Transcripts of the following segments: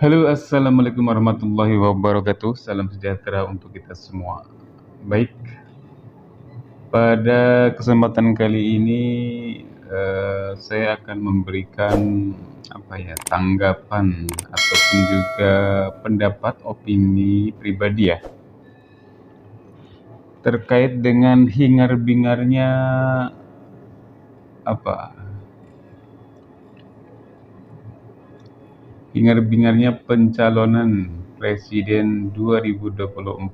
Halo, assalamualaikum warahmatullahi wabarakatuh. Salam sejahtera untuk kita semua. Baik, pada kesempatan kali ini saya akan memberikan tanggapan ataupun juga pendapat opini pribadi ya terkait dengan hingar-bingarnya apa hingar-bingarnya pencalonan presiden 2024.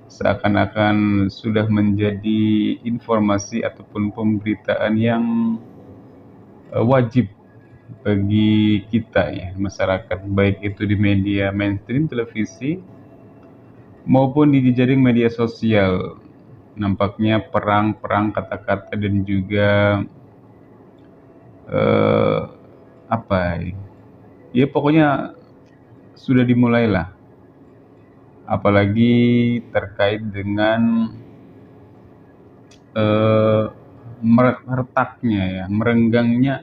Seakan-akan sudah menjadi informasi ataupun pemberitaan yang wajib bagi kita ya, masyarakat, baik itu di media mainstream televisi maupun di jejaring media sosial. Nampaknya perang kata-kata dan juga eh, apa ya, pokoknya sudah dimulailah, apalagi terkait dengan eh, meretaknya ya, merenggangnya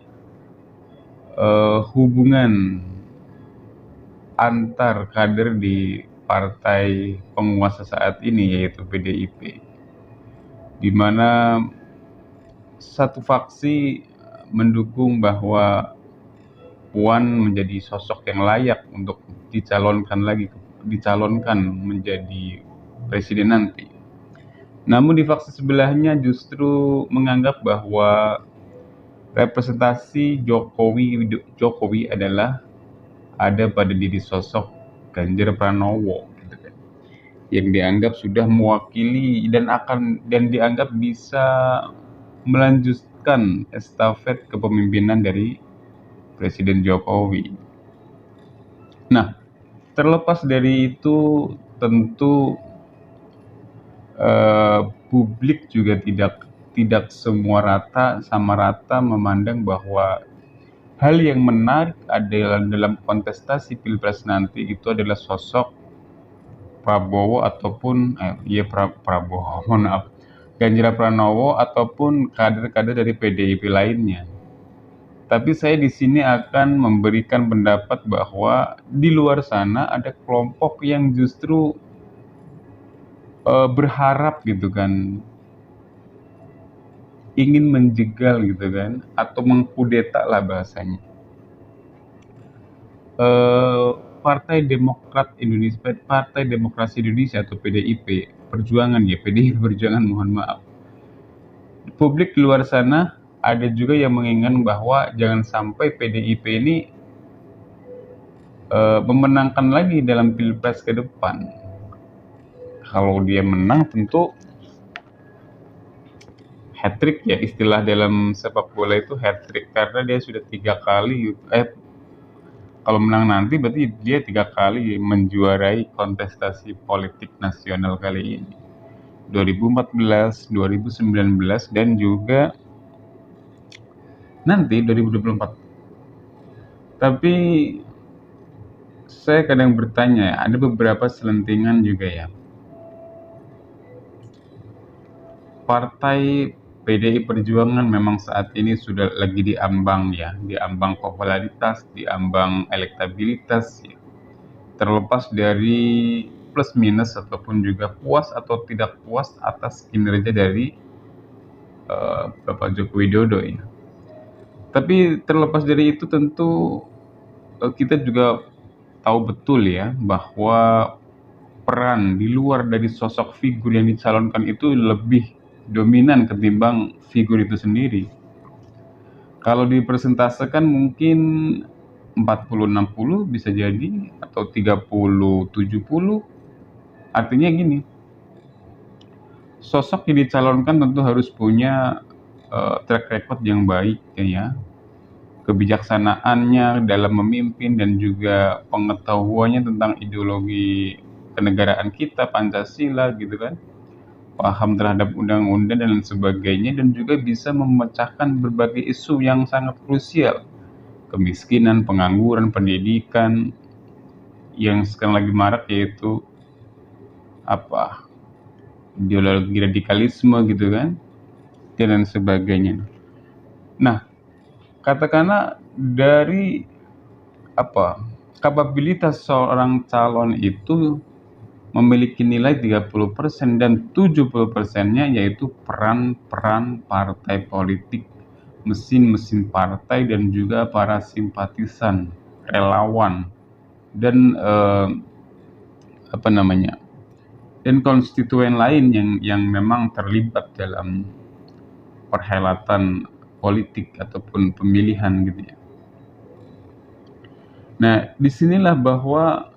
hubungan antar kader di partai penguasa saat ini, yaitu PDIP, di mana satu faksi mendukung bahwa Puan menjadi sosok yang layak untuk dicalonkan menjadi presiden nanti. Namun di faksi sebelahnya justru menganggap bahwa representasi Jokowi adalah ada pada diri sosok Ganjar Pranowo gitu kan, yang dianggap sudah mewakili dan dianggap bisa melanjutkan estafet kepemimpinan dari Presiden Jokowi. Nah, terlepas dari itu, tentu publik juga tidak semua sama rata memandang bahwa hal yang menarik adalah dalam kontestasi Pilpres nanti itu adalah sosok Prabowo ataupun Prabowo, mohon maaf, Ganjar Pranowo ataupun kader-kader dari PDIP lainnya. Tapi saya di sini akan memberikan pendapat bahwa di luar sana ada kelompok yang justru berharap gitu kan, ingin menjegal gitu kan, atau mengkudeta lah bahasanya. Partai Demokrasi Indonesia atau PDIP Perjuangan ya, PDIP Perjuangan, mohon maaf. Publik di luar sana ada juga yang menginginkan bahwa jangan sampai PDIP ini memenangkan lagi dalam Pilpres ke depan. Kalau dia menang tentu hat-trick ya, istilah dalam sepak bola itu hat-trick, karena dia sudah 3 kali kalau menang nanti berarti dia 3 kali menjuarai kontestasi politik nasional kali ini. 2014, 2019, dan juga nanti 2024. Tapi saya kadang bertanya, ada beberapa selentingan juga ya. Partai PDI Perjuangan memang saat ini sudah lagi diambang ya, diambang popularitas, diambang elektabilitas ya. Terlepas dari plus minus ataupun juga puas atau tidak puas atas kinerja dari Bapak Joko Widodo ya. Tapi terlepas dari itu tentu kita juga tahu betul ya bahwa peran di luar dari sosok figur yang dicalonkan itu lebih dominan ketimbang figur itu sendiri. Kalau dipresentasekan mungkin 40-60 bisa jadi, atau 30-70. Artinya gini, sosok yang dicalonkan tentu harus punya track record yang baik ya, kebijaksanaannya dalam memimpin dan juga pengetahuannya tentang ideologi kenegaraan kita, Pancasila gitu kan, paham terhadap undang-undang dan lain sebagainya, dan juga bisa memecahkan berbagai isu yang sangat krusial, kemiskinan, pengangguran, pendidikan, yang sekarang lagi marak yaitu ideologi radikalisme gitu kan, dan lain sebagainya. Nah, katakanlah dari kapabilitas seorang calon itu memiliki nilai 30% dan 70%-nya yaitu peran-peran partai politik, mesin-mesin partai dan juga para simpatisan, relawan dan apa namanya? Dan konstituen lain yang memang terlibat dalam perhelatan politik ataupun pemilihan gitu ya. Nah, disinilah bahwa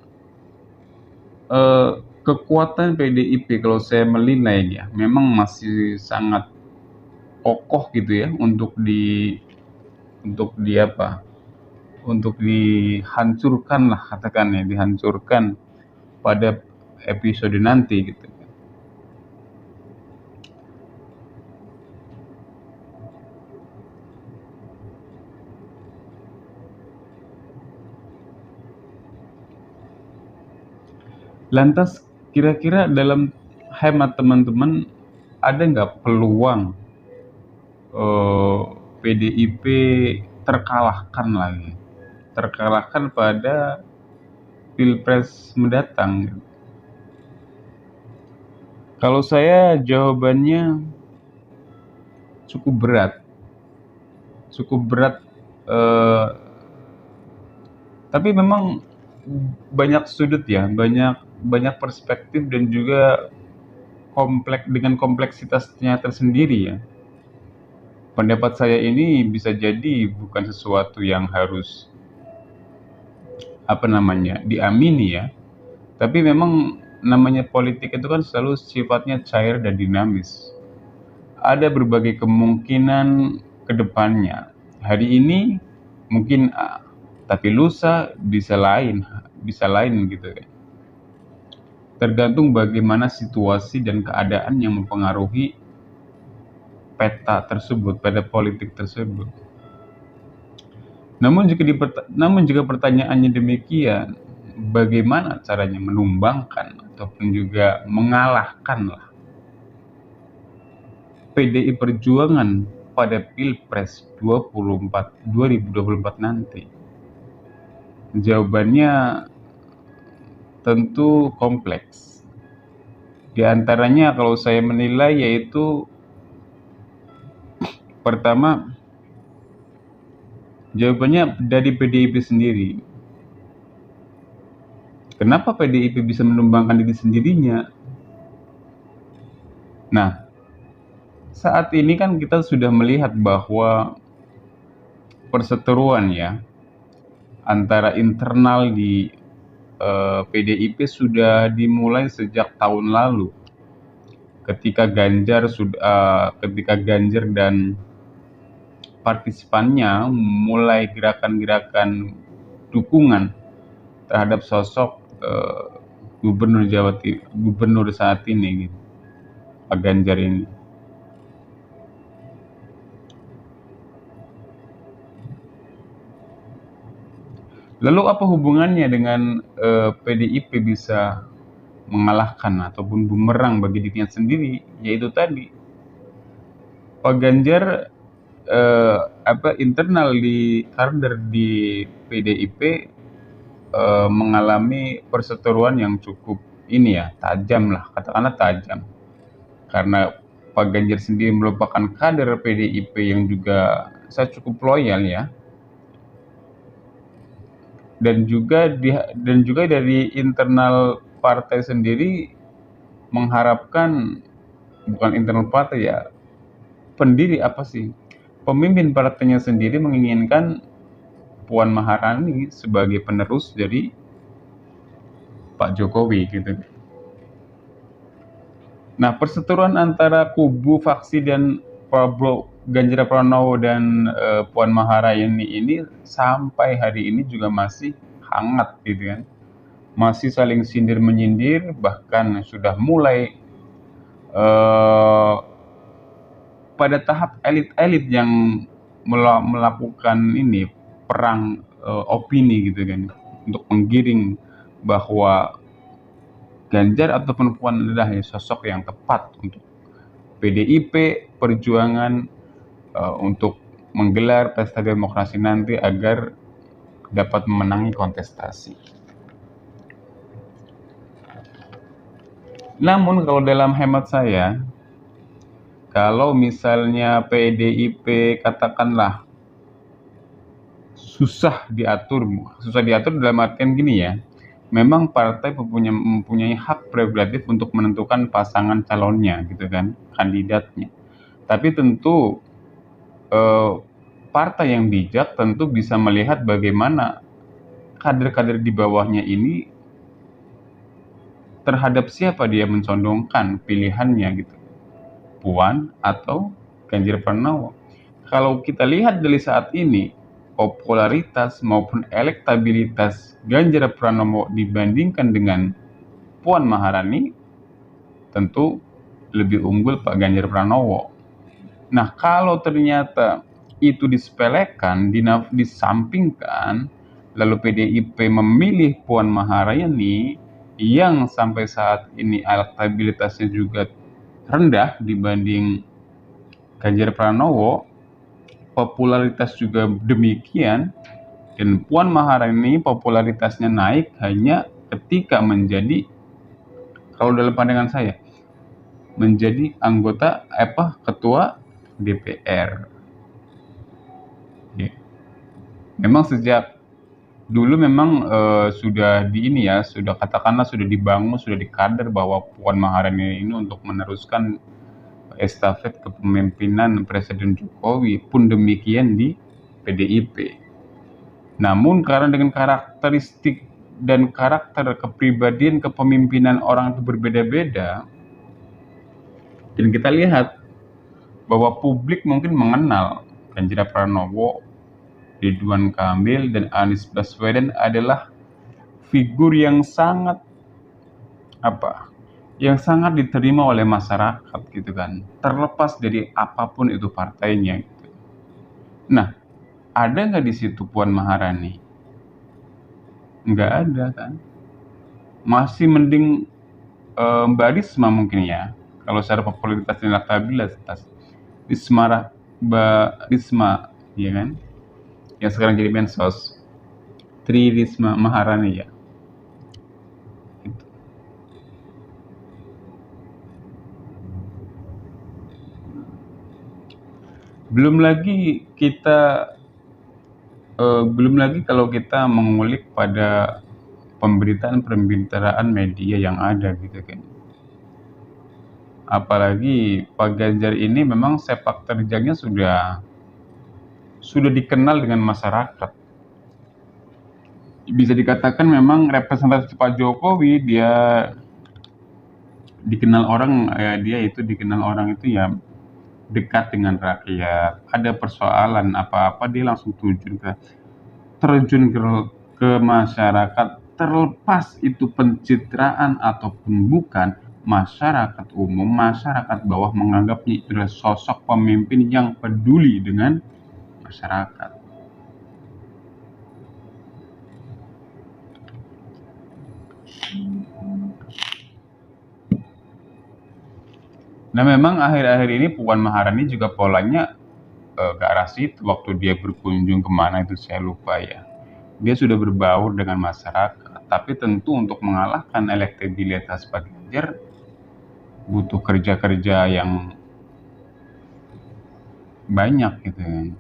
kekuatan PDIP kalau saya menilai ya memang masih sangat kokoh gitu ya untuk di apa? Untuk dihancurkan lah katakan ya, dihancurkan pada episode nanti gitu. Lantas kira-kira dalam hemat teman-teman ada nggak peluang PDIP terkalahkan lagi, terkalahkan pada Pilpres mendatang? Kalau saya jawabannya cukup berat, cukup berat. eh, tapi memang banyak sudut ya, banyak perspektif dan juga dengan kompleksitasnya tersendiri ya. Pendapat saya ini bisa jadi bukan sesuatu yang harus diamini ya. Tapi memang namanya politik itu kan selalu sifatnya cair dan dinamis. Ada berbagai kemungkinan ke depannya. Hari ini mungkin A, tapi lusa bisa lain gitu ya. Tergantung bagaimana situasi dan keadaan yang mempengaruhi peta tersebut, pada politik tersebut. Namun jika pertanyaannya demikian, bagaimana caranya menumbangkan ataupun juga mengalahkan PDI Perjuangan pada Pilpres 2024 nanti? Jawabannya tentu kompleks. Di antaranya kalau saya menilai yaitu pertama, jawabannya dari PDIP sendiri. Kenapa PDIP bisa menumbangkan diri sendirinya? Nah, saat ini kan kita sudah melihat bahwa perseteruan ya antara internal di PDIP sudah dimulai sejak tahun lalu, ketika Ganjar dan partisipannya mulai gerakan-gerakan dukungan terhadap sosok gubernur saat ini gitu, Pak Ganjar ini. Lalu apa hubungannya dengan PDIP bisa mengalahkan ataupun bumerang bagi dirinya sendiri? Yaitu tadi, Pak Ganjar internal di kader di PDIP mengalami perseteruan yang cukup tajam lah, katakanlah tajam. Karena Pak Ganjar sendiri merupakan kader PDIP yang juga saya cukup loyal ya. Dan juga dari internal partai sendiri mengharapkan, bukan internal partai ya, pemimpin partainya sendiri menginginkan Puan Maharani sebagai penerus dari Pak Jokowi gitu. Nah, perseteruan antara kubu faksi dan Ganjar Pranowo dan Puan Maharani ini sampai hari ini juga masih hangat gitu kan. Masih saling sindir menyindir, bahkan sudah mulai pada tahap elit-elit yang melakukan perang opini gitu kan, untuk menggiring bahwa Ganjar ataupun Puan adalah sosok yang tepat untuk PDIP Perjuangan untuk menggelar pesta demokrasi nanti agar dapat memenangi kontestasi. Namun kalau dalam hemat saya, kalau misalnya PDIP katakanlah susah diatur dalam artian gini ya, memang partai mempunyai hak prerogatif untuk menentukan pasangan calonnya gitu kan, kandidatnya. Tapi tentu partai yang bijak tentu bisa melihat bagaimana kader-kader di bawahnya ini terhadap siapa dia mencondongkan pilihannya gitu, Puan atau Ganjar Pranowo. Kalau kita lihat dari saat ini, popularitas maupun elektabilitas Ganjar Pranowo dibandingkan dengan Puan Maharani, tentu lebih unggul Pak Ganjar Pranowo. Nah, kalau ternyata itu disepelekan, disampingkan, lalu PDIP memilih Puan Maharani yang sampai saat ini elektabilitasnya juga rendah dibanding Ganjar Pranowo, popularitas juga demikian, dan Puan Maharani popularitasnya naik hanya ketika menjadi, kalau dalam pandangan saya, menjadi ketua DPR. Ya. Memang sejak dulu memang sudah dibangun, sudah dikader bahwa Puan Maharani ini untuk meneruskan estafet kepemimpinan Presiden Jokowi, pun demikian di PDIP. Namun karena dengan karakteristik dan karakter kepribadian kepemimpinan orang itu berbeda-beda, dan kita lihat bahwa publik mungkin mengenal Ganjar Pranowo, Ridwan Kamil, dan Anies Baswedan adalah figur yang sangat diterima oleh masyarakat gitu kan, terlepas dari apapun itu partainya gitu. Nah, ada nggak di situ Puan Maharani? Nggak ada kan. Masih mending Mbak Risma mungkin ya, kalau secara popularitas dan elektabilitas. Mbak Risma, ya kan, yang sekarang jadi Mensos, Tri Risma Maharani ya. Gitu. Belum lagi kalau kita mengulik pada pemberitaan media yang ada gitu kan. Apalagi Pak Ganjar ini memang sepak terjangnya sudah dikenal dengan masyarakat. Bisa dikatakan memang representasi Pak Jokowi, dia dikenal orang itu ya dekat dengan rakyat. Ada persoalan apa-apa dia langsung terjun ke masyarakat, terlepas itu pencitraan ataupun bukan. Masyarakat umum, masyarakat bawah menganggapnya itu adalah sosok pemimpin yang peduli dengan masyarakat. Nah, memang akhir-akhir ini Puan Maharani juga polanya ke arah situ. Waktu dia berkunjung kemana itu saya lupa ya. Dia sudah berbaur dengan masyarakat, tapi tentu untuk mengalahkan elektabilitas Pak Ganjar butuh kerja-kerja yang banyak gitu kan.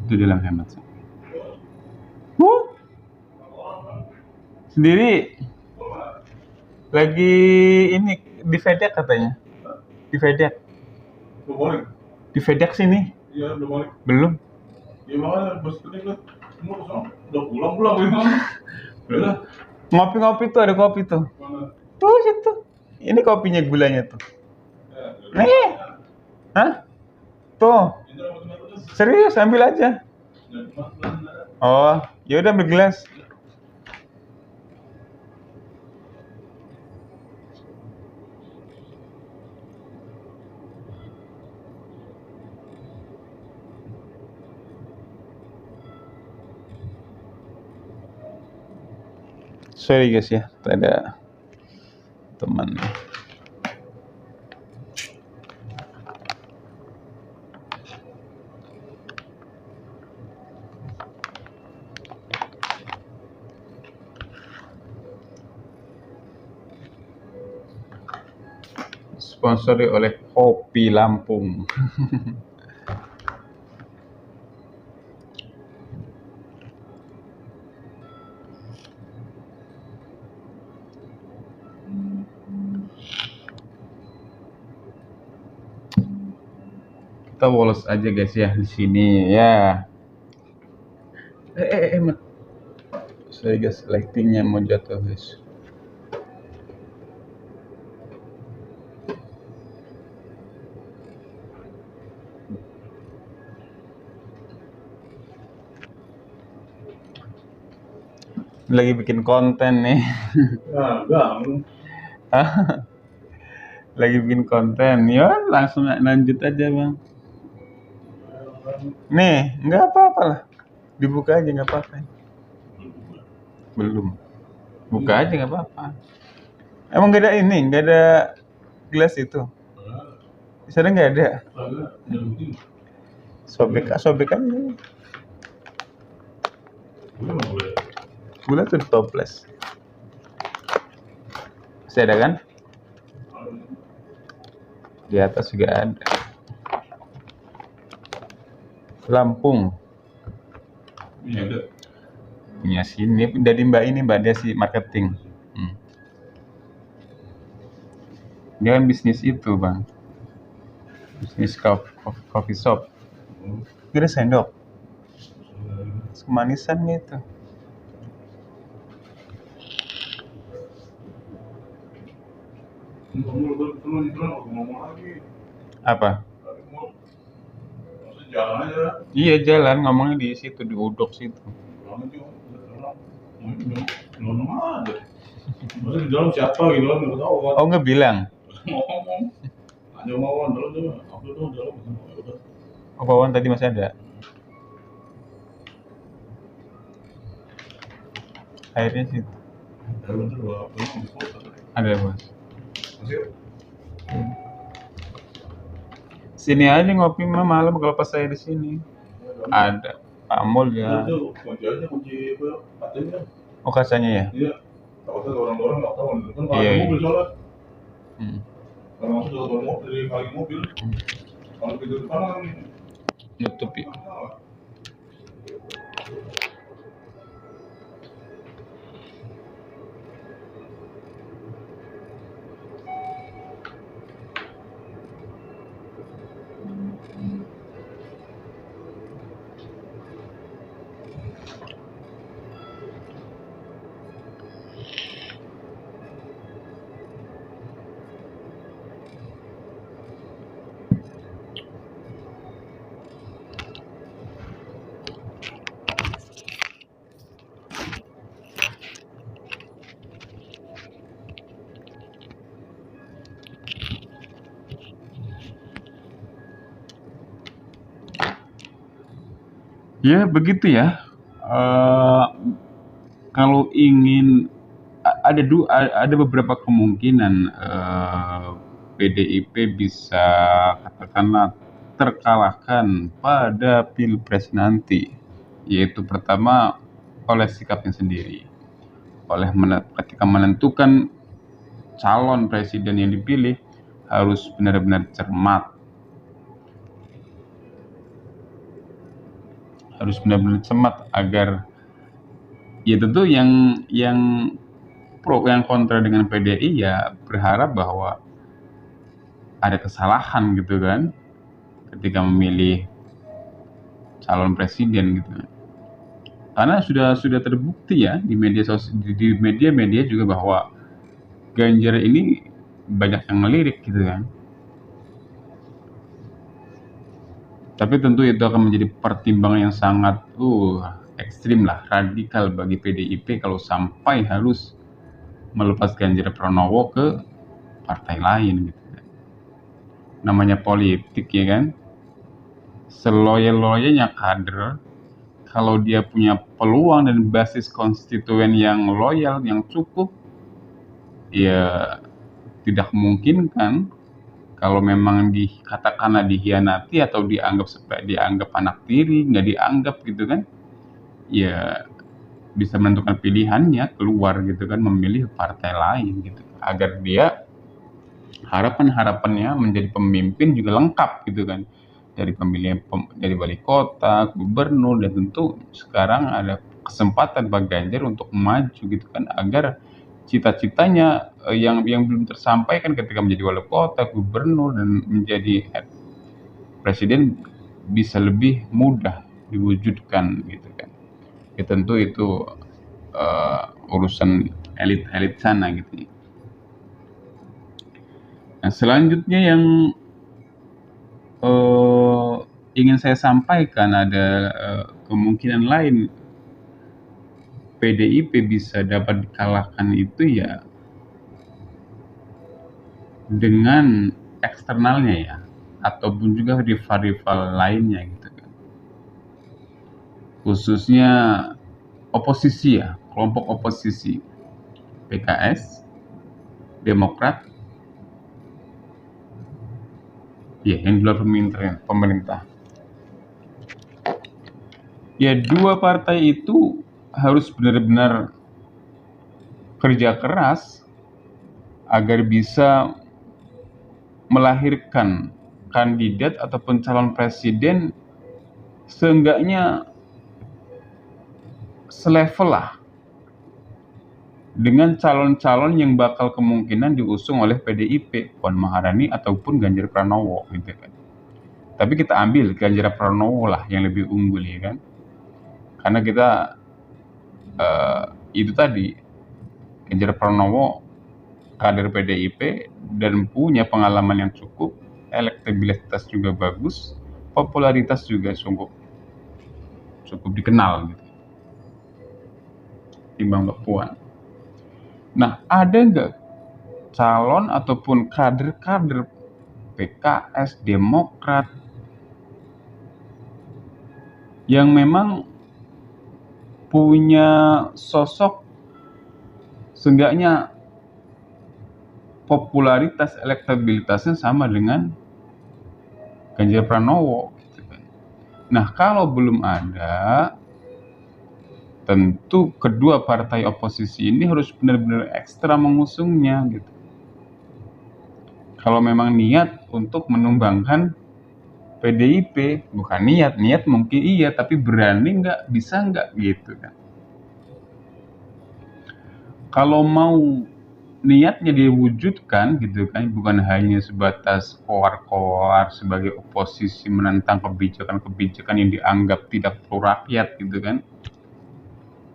Itu dalam hemat saya. Sendiri lagi ini di FedEx katanya. Di FedEx. Di FedEx sini. Iya, udah balik. Belum. Ya makanya bos ini kan semua udah pulang gimana? Udah. Ngopi-ngopi tuh, ada kopi tuh. Mana? Tuh situ. Ini kopinya, gulanya tuh. Nih. Hah? Tuh. Serius, ambil aja. Oh, ya udah ambil gelas. Sorry guys ya, ada teman. sponsori oleh Kopi Lampung. Kita bolos aja guys ya di sini ya. Sorry guys, lightingnya mau jatuh guys. Lagi bikin konten nih. Lagi bikin konten. Ya langsung lanjut aja bang. Nih, nggak apa-apa lah. Dibuka aja nggak apa-apa. Belum. Buka aja nggak apa-apa. Emang nggak ada ini, nggak ada gelas itu. Di sana nggak ada. Sobek aja. Gula tuh di toples. Masih ada kan? Di atas juga ada. Lampung. Ini ada. Punya sini dari Mbak Desi marketing. Dia kan bisnis itu bang, bisnis coffee shop. Kira sendok, kemanisan gitu. Ngomong lagi. Apa? Jalan aja. Iya jalan, ngomongnya di situ, di Udok situ. Maksudnya di dalam siapa gitu kan nggak tahu kan. Oh nggak bilang? Ngomong. Hanya mau dalam tuh, aku tuh dalam. Oh Wawan tadi masih ada. Airnya situ. Ada bos. Sini aja ngopi mah malam kalau pas saya di sini. Ada Amol ya. Kunci apa? Oh kacanya ya? Iya. Takutnya orang-orang nggak tahu kan kalau Iya, ada iya. mobil soalnya. Hmm. Kalau masuk dalam mobil dari kali mobil. Kalau pintu depan kan Nutup ya. Ya begitu ya. Kalau ingin ada beberapa kemungkinan PDIP bisa katakanlah terkalahkan pada Pilpres nanti, yaitu pertama oleh sikapnya sendiri, ketika menentukan calon presiden yang dipilih harus benar-benar cermat. Harus benar-benar cermat agar ya tentu yang pro yang kontra dengan PDI ya berharap bahwa ada kesalahan gitu kan ketika memilih calon presiden gitu. Karena sudah terbukti ya di media juga bahwa Ganjar ini banyak yang ngelirik gitu kan. Tapi tentu itu akan menjadi pertimbangan yang sangat ekstrim lah, radikal bagi PDIP kalau sampai harus melepas Ganjar Pranowo ke partai lain gitu kan. Namanya politik ya kan. Seloyal-loyalnya kader, kalau dia punya peluang dan basis konstituen yang loyal, yang cukup, ya tidak memungkinkan kalau memang katakanlah dikhianati atau dianggap anak tiri, nggak dianggap gitu kan, ya bisa menentukan pilihannya keluar gitu kan, memilih partai lain gitu agar dia harapan-harapannya menjadi pemimpin juga lengkap gitu kan. Dari pemilihan dari wali kota, gubernur, dan tentu sekarang ada kesempatan bagi Ganjar untuk maju gitu kan, agar cita-citanya yang belum tersampaikan ketika menjadi wali kota, gubernur, dan menjadi presiden bisa lebih mudah diwujudkan gitu kan. Ya tentu itu urusan elit-elit sana gitu. Nah, selanjutnya yang ingin saya sampaikan ada kemungkinan lain PDIP bisa dapat dikalahkan itu ya dengan eksternalnya ya, ataupun juga rival-rival lainnya gitu kan. Khususnya oposisi ya, kelompok oposisi, PKS, Demokrat, ya yang di luar pemerintah. Ya dua partai itu harus benar-benar kerja keras agar bisa melahirkan kandidat ataupun calon presiden seenggaknya selevel lah dengan calon-calon yang bakal kemungkinan diusung oleh PDIP, Puan Maharani ataupun Ganjar Pranowo gitu kan. Tapi kita ambil Ganjar Pranowo lah yang lebih unggul ya kan. Karena kita itu tadi, Ganjar Pranowo kader PDIP dan punya pengalaman yang cukup, elektabilitas juga bagus, popularitas juga cukup dikenal gitu, timbang Mbak Puan. Nah, ada nggak calon ataupun kader-kader PKS, Demokrat yang memang punya sosok seenggaknya popularitas, elektabilitasnya sama dengan Ganjar Pranowo gitu kan. Nah, kalau belum ada, tentu kedua partai oposisi ini harus benar-benar ekstra mengusungnya gitu. Kalau memang niat untuk menumbangkan PDIP, bukan niat mungkin iya, tapi berani nggak, bisa nggak gitu kan. Kalau mau niatnya diwujudkan gitu kan, bukan hanya sebatas koar-koar sebagai oposisi menentang kebijakan-kebijakan yang dianggap tidak pro rakyat gitu kan,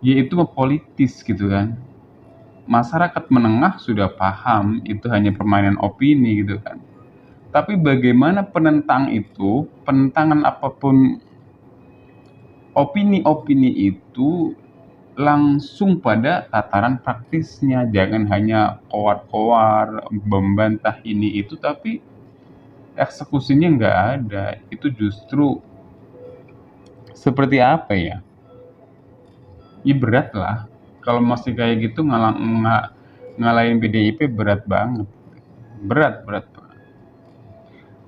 ya itu politis gitu kan. Masyarakat menengah sudah paham itu hanya permainan opini gitu kan. Tapi bagaimana penentangan apapun opini-opini itu langsung pada tataran praktisnya, jangan hanya koar-koar, membantah ini itu, tapi eksekusinya nggak ada. Itu justru seperti apa ya? Ya berat lah. Kalau masih kayak gitu ngalahin PDIP berat banget. Berat banget.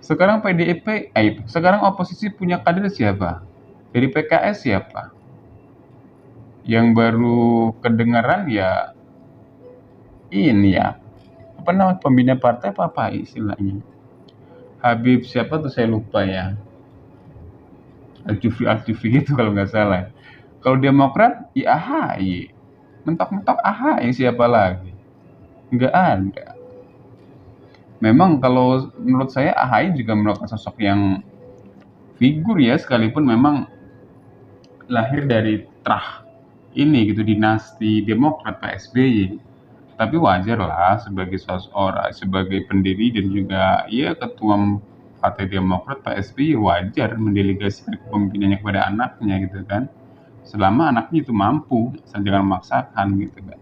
Sekarang sekarang oposisi punya kader siapa? Dari PKS siapa? Yang baru kedengaran ya ini ya, apa namanya, pembina partai apa istilahnya? Habib siapa tuh saya lupa ya. Al-Jufri gitu kalau nggak salah. Kalau Demokrat ya AHY. Mentok-mentok AHY, siapa lagi? Nggak ada. Memang kalau menurut saya AHY juga merupakan sosok yang figur ya, sekalipun memang lahir dari terah ini gitu, dinasti Demokrat Pak SBY. Tapi wajar lah sebagai seseorang, sebagai pendiri dan juga ya ketua Partai Demokrat Pak SBY, wajar mendelegasikan kepemimpinannya kepada anaknya gitu kan. Selama anaknya itu mampu, jangan memaksakan gitu kan.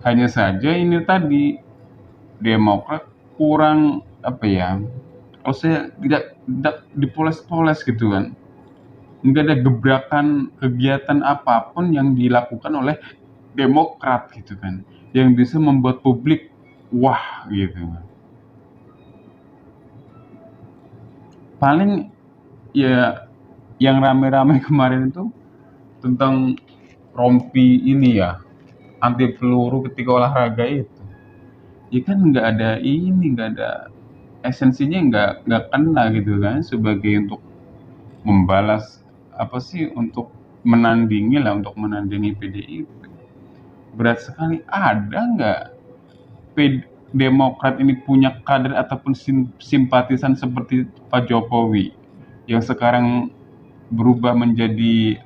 Hanya saja ini tadi Demokrat kurang apa ya? Kalau saya tidak dipoles-poles gitu kan. Nggak ada gebrakan kegiatan apapun yang dilakukan oleh Demokrat gitu kan, yang bisa membuat publik wah gitu. Paling ya yang rame-rame kemarin itu tentang rompi ini ya, anti peluru ketika olahraga itu. ya kan nggak ada ini, nggak ada esensinya, nggak kena gitu kan, sebagai untuk membalas apa sih, untuk menandingi lah, untuk menandingi PDIP. Berat sekali. Ada nggak Demokrat ini punya kader ataupun simpatisan seperti Pak Jokowi yang sekarang berubah menjadi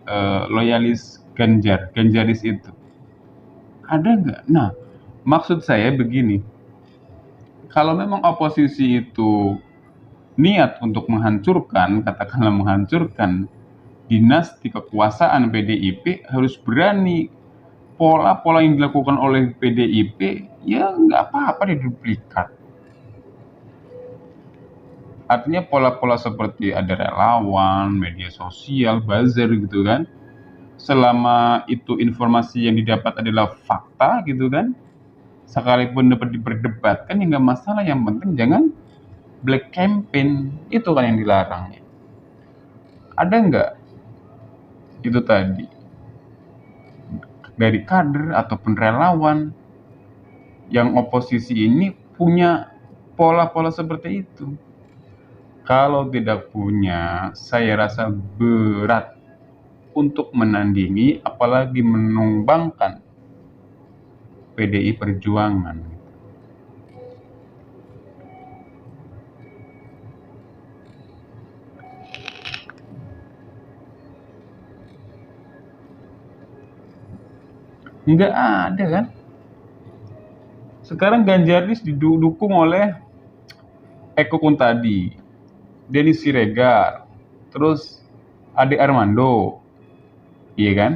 loyalis Ganjaris itu? Ada nggak? Nah, maksud saya begini, kalau memang oposisi itu niat untuk menghancurkan, katakanlah menghancurkan dinasti kekuasaan PDIP, harus berani. Pola-pola yang dilakukan oleh PDIP ya nggak apa-apa diduplikat. Artinya pola-pola seperti ada relawan, media sosial, buzzer gitu kan, selama itu informasi yang didapat adalah fakta gitu kan, sekalipun dapat diperdebatkan ya nggak masalah, yang penting jangan black campaign, itu kan yang dilarang. Ada nggak itu tadi dari kader ataupun relawan yang oposisi ini punya pola-pola seperti itu? Kalau tidak punya, saya rasa berat untuk menandingi, apalagi menumbangkan PDI Perjuangan. Nggak ada kan? Sekarang Ganjaris didukung oleh Eko Kuntadi, Denny Siregar, terus Ade Armando, iya kan?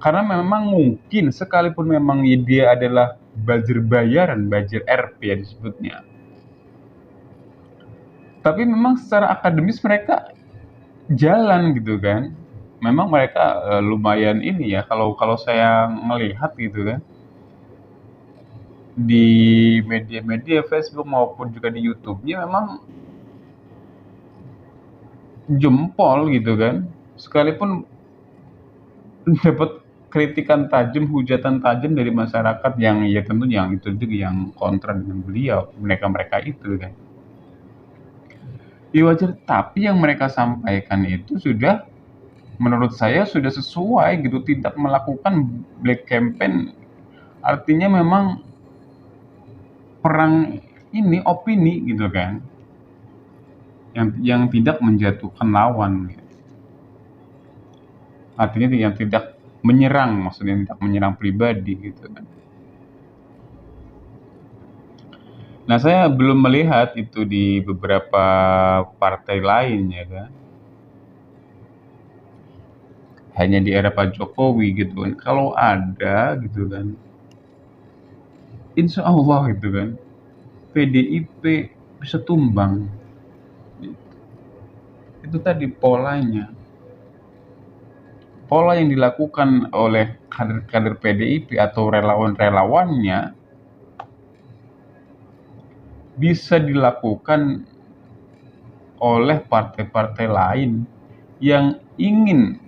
Karena memang mungkin, sekalipun memang dia adalah buzzer bayaran, buzzer RP ya disebutnya, tapi memang secara akademis mereka jalan gitu kan. Memang mereka lumayan ini ya, kalau saya melihat gitu kan, di media-media Facebook maupun juga di YouTube-nya memang jempol gitu kan. Sekalipun dapat kritikan tajam, hujatan tajam dari masyarakat yang ya tentu yang itu juga yang kontra dengan beliau, mereka itu kan. Ya wajar, tapi yang mereka sampaikan itu sudah, menurut saya sudah sesuai gitu, tidak melakukan black campaign. Artinya memang perang ini opini gitu kan, yang tidak menjatuhkan lawan gitu. Artinya yang tidak menyerang, maksudnya tidak menyerang pribadi gitu kan. Nah, saya belum melihat itu di beberapa partai lain ya kan. Hanya di era Pak Jokowi gitu kan. Kalau ada gitu kan, insya Allah gitu kan, PDIP bisa tumbang. Itu tadi polanya. Pola yang dilakukan oleh kader-kader PDIP atau relawan-relawannya bisa dilakukan oleh partai-partai lain yang ingin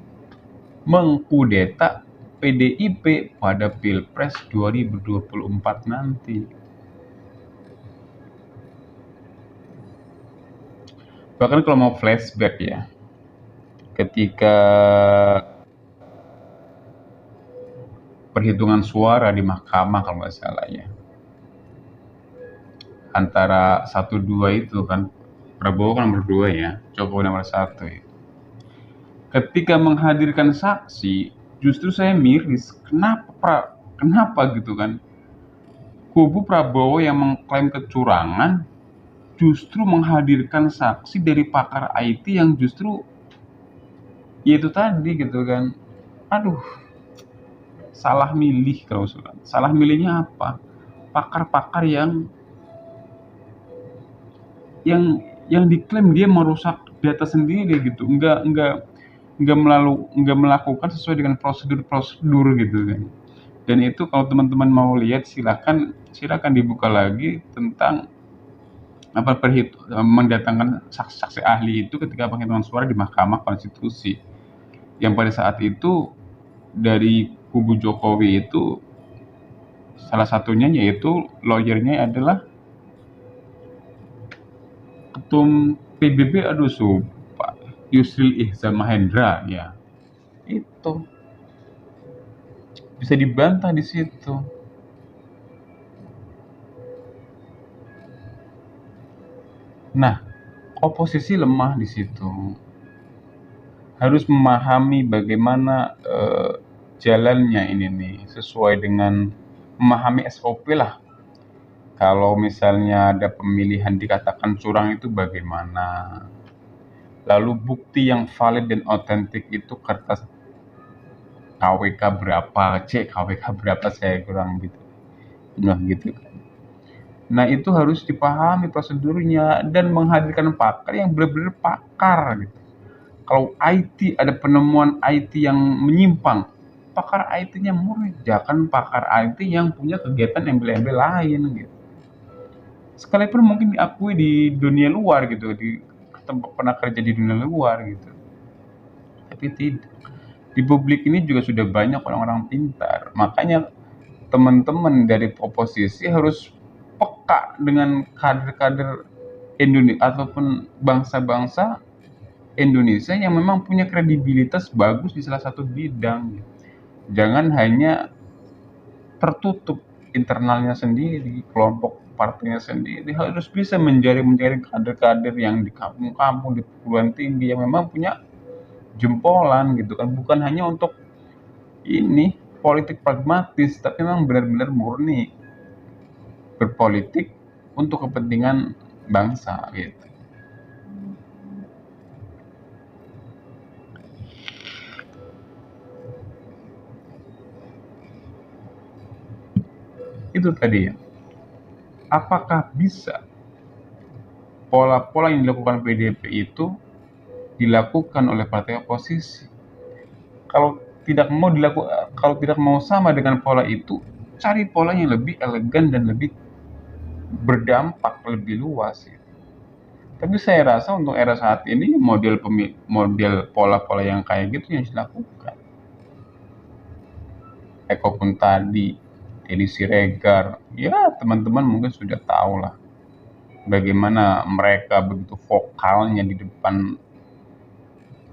mengkudeta PDIP pada Pilpres 2024 nanti. Bahkan kalau mau flashback ya, ketika perhitungan suara di mahkamah kalau nggak salah ya, antara 1-2 itu kan, Prabowo kan nomor 2 ya, Jokowi nomor 1 ya. Ketika menghadirkan saksi, justru saya miris, kenapa gitu kan, kubu Prabowo yang mengklaim kecurangan justru menghadirkan saksi dari pakar IT yang justru ya itu tadi gitu kan. Aduh, salah milih kalau salah milihnya apa? Pakar-pakar yang diklaim dia merusak data sendiri gitu, nggak melakukan sesuai dengan prosedur gitu kan. Dan itu kalau teman-teman mau lihat, silakan dibuka lagi tentang mendatangkan saksi-saksi ahli itu ketika penghitungan suara di Mahkamah Konstitusi, yang pada saat itu dari kubu Jokowi itu Salah satunya yaitu lawyernya adalah ketum PBB, aduh sumpah, Yusril Ihsan Mahendra, ya itu bisa dibantah di situ. Nah, oposisi lemah di situ. Harus memahami bagaimana jalannya ini nih, sesuai dengan memahami SOP lah. Kalau misalnya ada pemilihan dikatakan curang itu bagaimana. Lalu bukti yang valid dan otentik itu kertas KWK berapa, KWK berapa, saya kurang gitu. Nah gitu kan. Nah itu harus dipahami prosedurnya dan menghadirkan pakar yang benar-benar pakar gitu. Kalau IT ada penemuan IT yang menyimpang, pakar IT-nya murni, jangan pakar IT yang punya kegiatan embel-embel lain gitu. Sekalipun mungkin diakui di dunia luar gitu, di tempat pernah kerja di dunia luar gitu. Tapi tidak. Di publik ini juga sudah banyak orang-orang pintar. Makanya teman-teman dari oposisi harus peka dengan kader-kader Indonesia ataupun bangsa-bangsa Indonesia yang memang punya kredibilitas bagus di salah satu bidang. Jangan hanya tertutup internalnya sendiri, kelompok partainya sendiri. Harus bisa mencari kader-kader yang di kampung-kampung, di perguruan tinggi yang memang punya jempolan gitu kan, bukan hanya untuk ini politik pragmatis, tapi memang benar-benar murni berpolitik untuk kepentingan bangsa gitu. Itu tadi ya. Apakah bisa pola-pola yang dilakukan PDIP itu dilakukan oleh partai oposisi? Kalau tidak mau sama dengan pola itu, cari pola yang lebih elegan dan lebih berdampak lebih luas ya. Tapi saya rasa untuk era saat ini model pola-pola yang kayak gitu yang dilakukan. Eko pun tadi, Edi Siregar, ya teman-teman mungkin sudah tahu lah bagaimana mereka begitu vokalnya di depan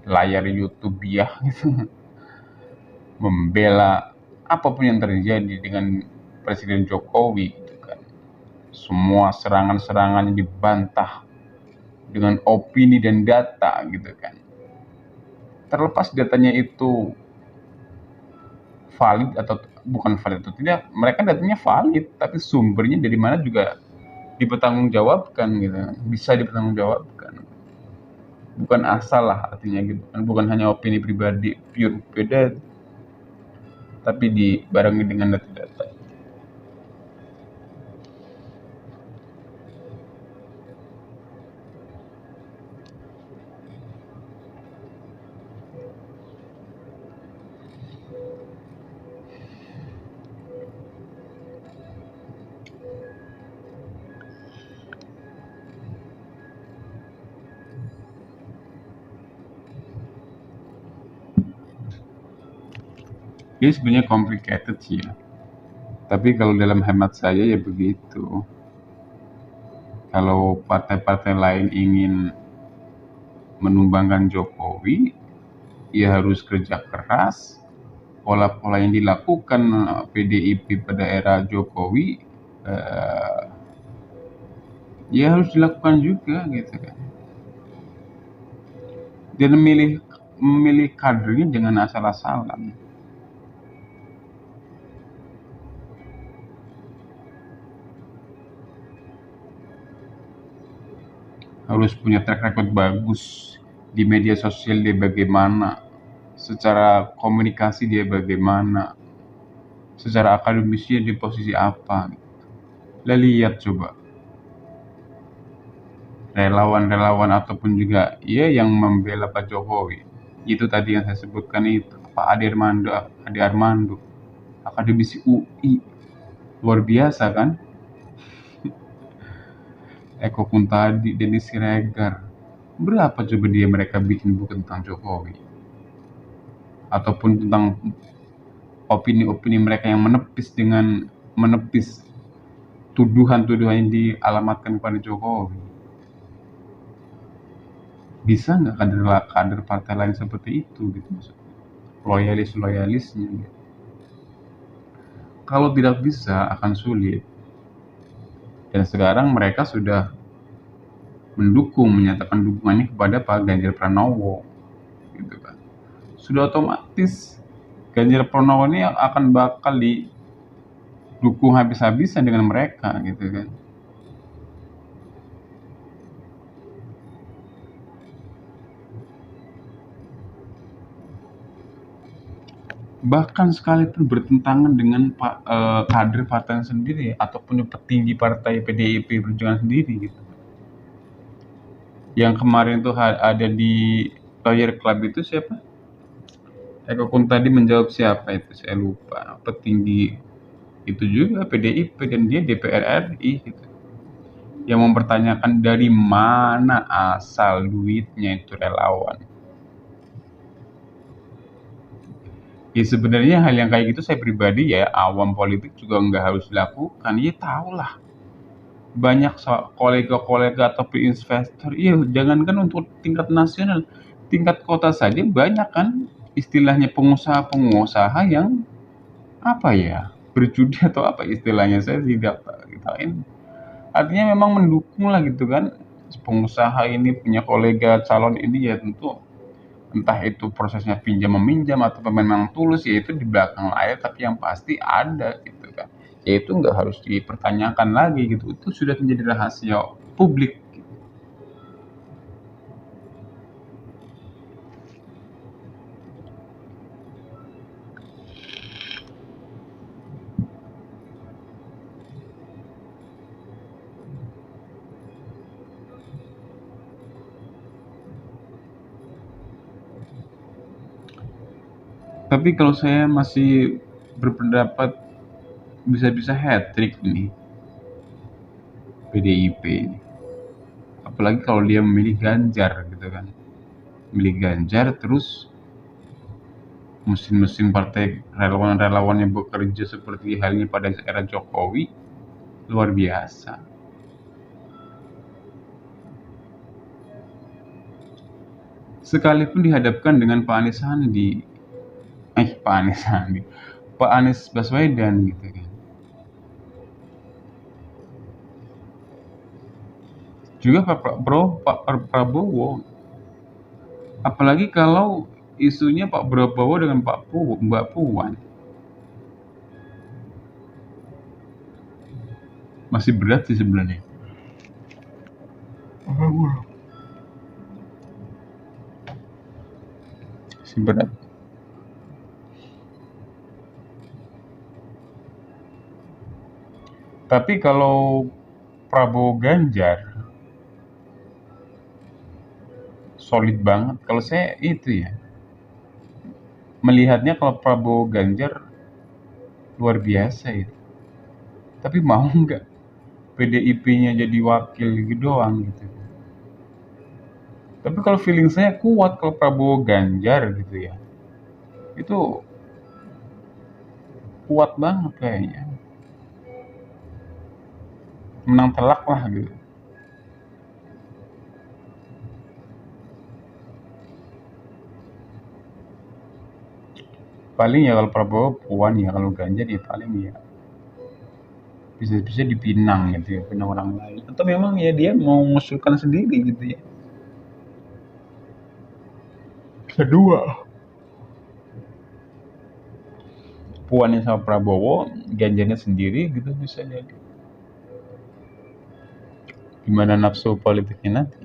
layar YouTube ya gitu, membela apapun yang terjadi dengan Presiden Jokowi gitu kan. Semua serangan-serangannya dibantah dengan opini dan data gitu kan. Terlepas datanya itu valid atau bukan valid atau tidak, mereka datanya valid, tapi sumbernya dari mana juga dipertanggungjawabkan gitu, bisa dipertanggungjawabkan. Bukan asal lah artinya gitu kan, bukan hanya opini pribadi pure beda, tapi dibarengi dengan data-data. Ini sebenarnya complicated sih ya. Tapi kalau dalam hemat saya ya begitu. Kalau partai-partai lain ingin menumbangkan Jokowi, ya harus kerja keras. Pola-pola yang dilakukan PDIP pada era Jokowi, ya harus dilakukan juga gitu kan. Dan memilih kadernya jangan asal-asalan. Harus punya track record bagus di media sosial, dia bagaimana, secara komunikasi dia bagaimana, secara akademisnya di posisi apa. Lah lihat coba relawan-relawan ataupun juga ya yang membela Pak Jokowi, itu tadi yang saya sebutkan itu Pak Ade Armando, akademisi UI, luar biasa kan. Eko pun tadi, Denny Siregar, berapa coba mereka bikin buku tentang Jokowi, ataupun tentang opini-opini mereka yang menepis dengan menepis tuduhan-tuduhan yang dialamatkan kepada Jokowi. Bisa nggak kader partai lain seperti itu gitu maksudnya, loyalisnya gitu. Kalau tidak bisa akan sulit. Dan sekarang mereka sudah menyatakan dukungannya kepada Pak Ganjar Pranowo gitu kan. Sudah otomatis Ganjar Pranowo ini akan bakal didukung habis-habisan dengan mereka gitu kan. Bahkan sekalipun bertentangan dengan kader partai sendiri ataupun petinggi partai PDIP Perjuangan sendiri gitu. Yang kemarin tuh ada di Lawyer Club itu siapa? Eko Kun tadi menjawab siapa itu, saya lupa. Petinggi itu juga PDIP dan dia DPR RI gitu. Yang mempertanyakan dari mana asal duitnya itu relawan. Ya sebenarnya hal yang kayak gitu saya pribadi ya awam politik juga nggak harus dilakukan. Ya tahulah banyak kolega-kolega atau investor. Iya jangankan untuk tingkat nasional, tingkat kota saja banyak kan istilahnya pengusaha-pengusaha yang apa ya berjudi atau apa istilahnya saya tidak tahu. Artinya memang mendukung lah gitu kan pengusaha ini punya kolega calon ini ya tentu entah itu prosesnya pinjam meminjam atau memang tulus ya itu di belakang layar tapi yang pasti ada gitu kan ya itu nggak harus dipertanyakan lagi gitu itu sudah menjadi rahasia publik. Tapi kalau saya masih berpendapat bisa-bisa hat-trick ini PDIP ini. Apalagi kalau dia memilih Ganjar gitu kan. Memilih Ganjar terus mesin-mesin partai relawan-relawan yang bekerja seperti halnya pada era Jokowi luar biasa. Sekalipun dihadapkan dengan Pak Anies Baswedan gitu kan. Juga Pak Prabowo. Apalagi kalau isunya Pak Prabowo dengan Mbak Puan. Masih berat sih sebenarnya. Masih berat. Tapi kalau Prabowo Ganjar solid banget. Kalau saya itu ya melihatnya kalau Prabowo Ganjar luar biasa itu. Tapi mau nggak PDIP-nya jadi wakil gitu doang gitu. Tapi kalau feeling saya kuat kalau Prabowo Ganjar gitu ya. Itu kuat banget kayaknya. Menang telak lah gitu. Paling ya kalau Prabowo Puan ya, kalau Ganjar ya paling ya bisa-bisa dipinang gitu ya, pinang orang lain. Atau memang ya dia mau mengusulkan sendiri gitu ya. Kedua. Puannya sama Prabowo, Ganjarnya sendiri gitu bisa jadi. Gimana nafsu politiknya nanti?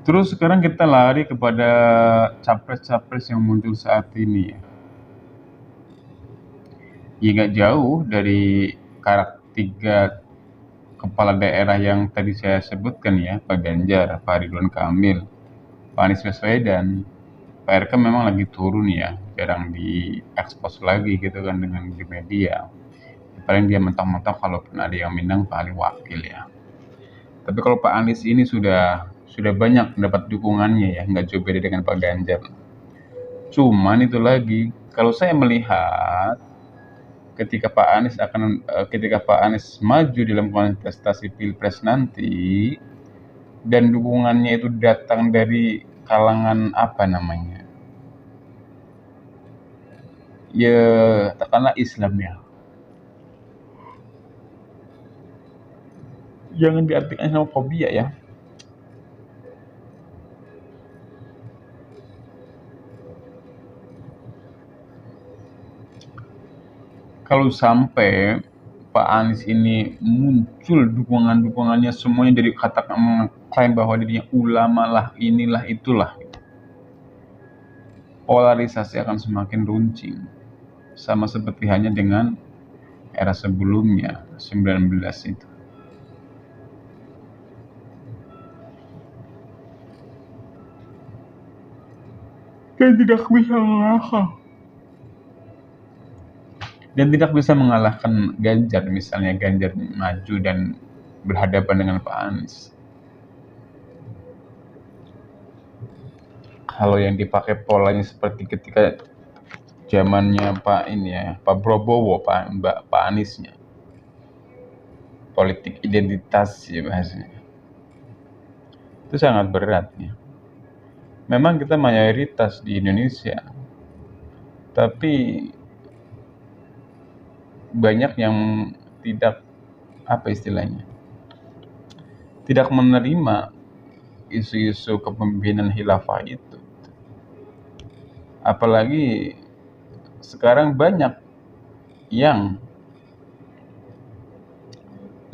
Terus sekarang kita lari kepada capres-capres yang muncul saat ini ya. Ya nggak jauh dari tiga kepala daerah yang tadi saya sebutkan ya, Pak Ganjar, Pak Ridwan Kamil, Pak Anies Baswedan. Pak RK memang lagi turun ya, jarang diekspos lagi gitu kan dengan di media. Paling dia mentok-mentok kalaupun ada yang minang paling wakil ya. Tapi kalau Pak Anies ini sudah banyak mendapat dukungannya ya, nggak jauh beda dengan Pak Ganjar. Cuman itu lagi, kalau saya melihat ketika Pak Anies maju dalam kontestasi Pilpres nanti dan dukungannya itu datang dari kalangan apa namanya? Ya, katakanlah Islam ya. Jangan diartikan Islamofobia ya. Kalau sampai Pak Anies ini muncul dukungannya semuanya dari katakan mengklaim bahwa dirinya ulama lah, inilah itulah, polarisasi akan semakin runcing. Sama seperti hanya dengan era sebelumnya, 19 itu. Dan tidak bisa mengalahkan Ganjar, misalnya Ganjar maju dan berhadapan dengan Pak Anies. Kalau yang dipakai polanya seperti ketika zamannya Pak Prabowo, Pak Aniesnya, politik identitas ya bahasanya, itu sangat berat ya. Memang kita mayoritas di Indonesia, tapi banyak yang tidak tidak menerima isu-isu kepemimpinan khilafah itu. Apalagi sekarang banyak yang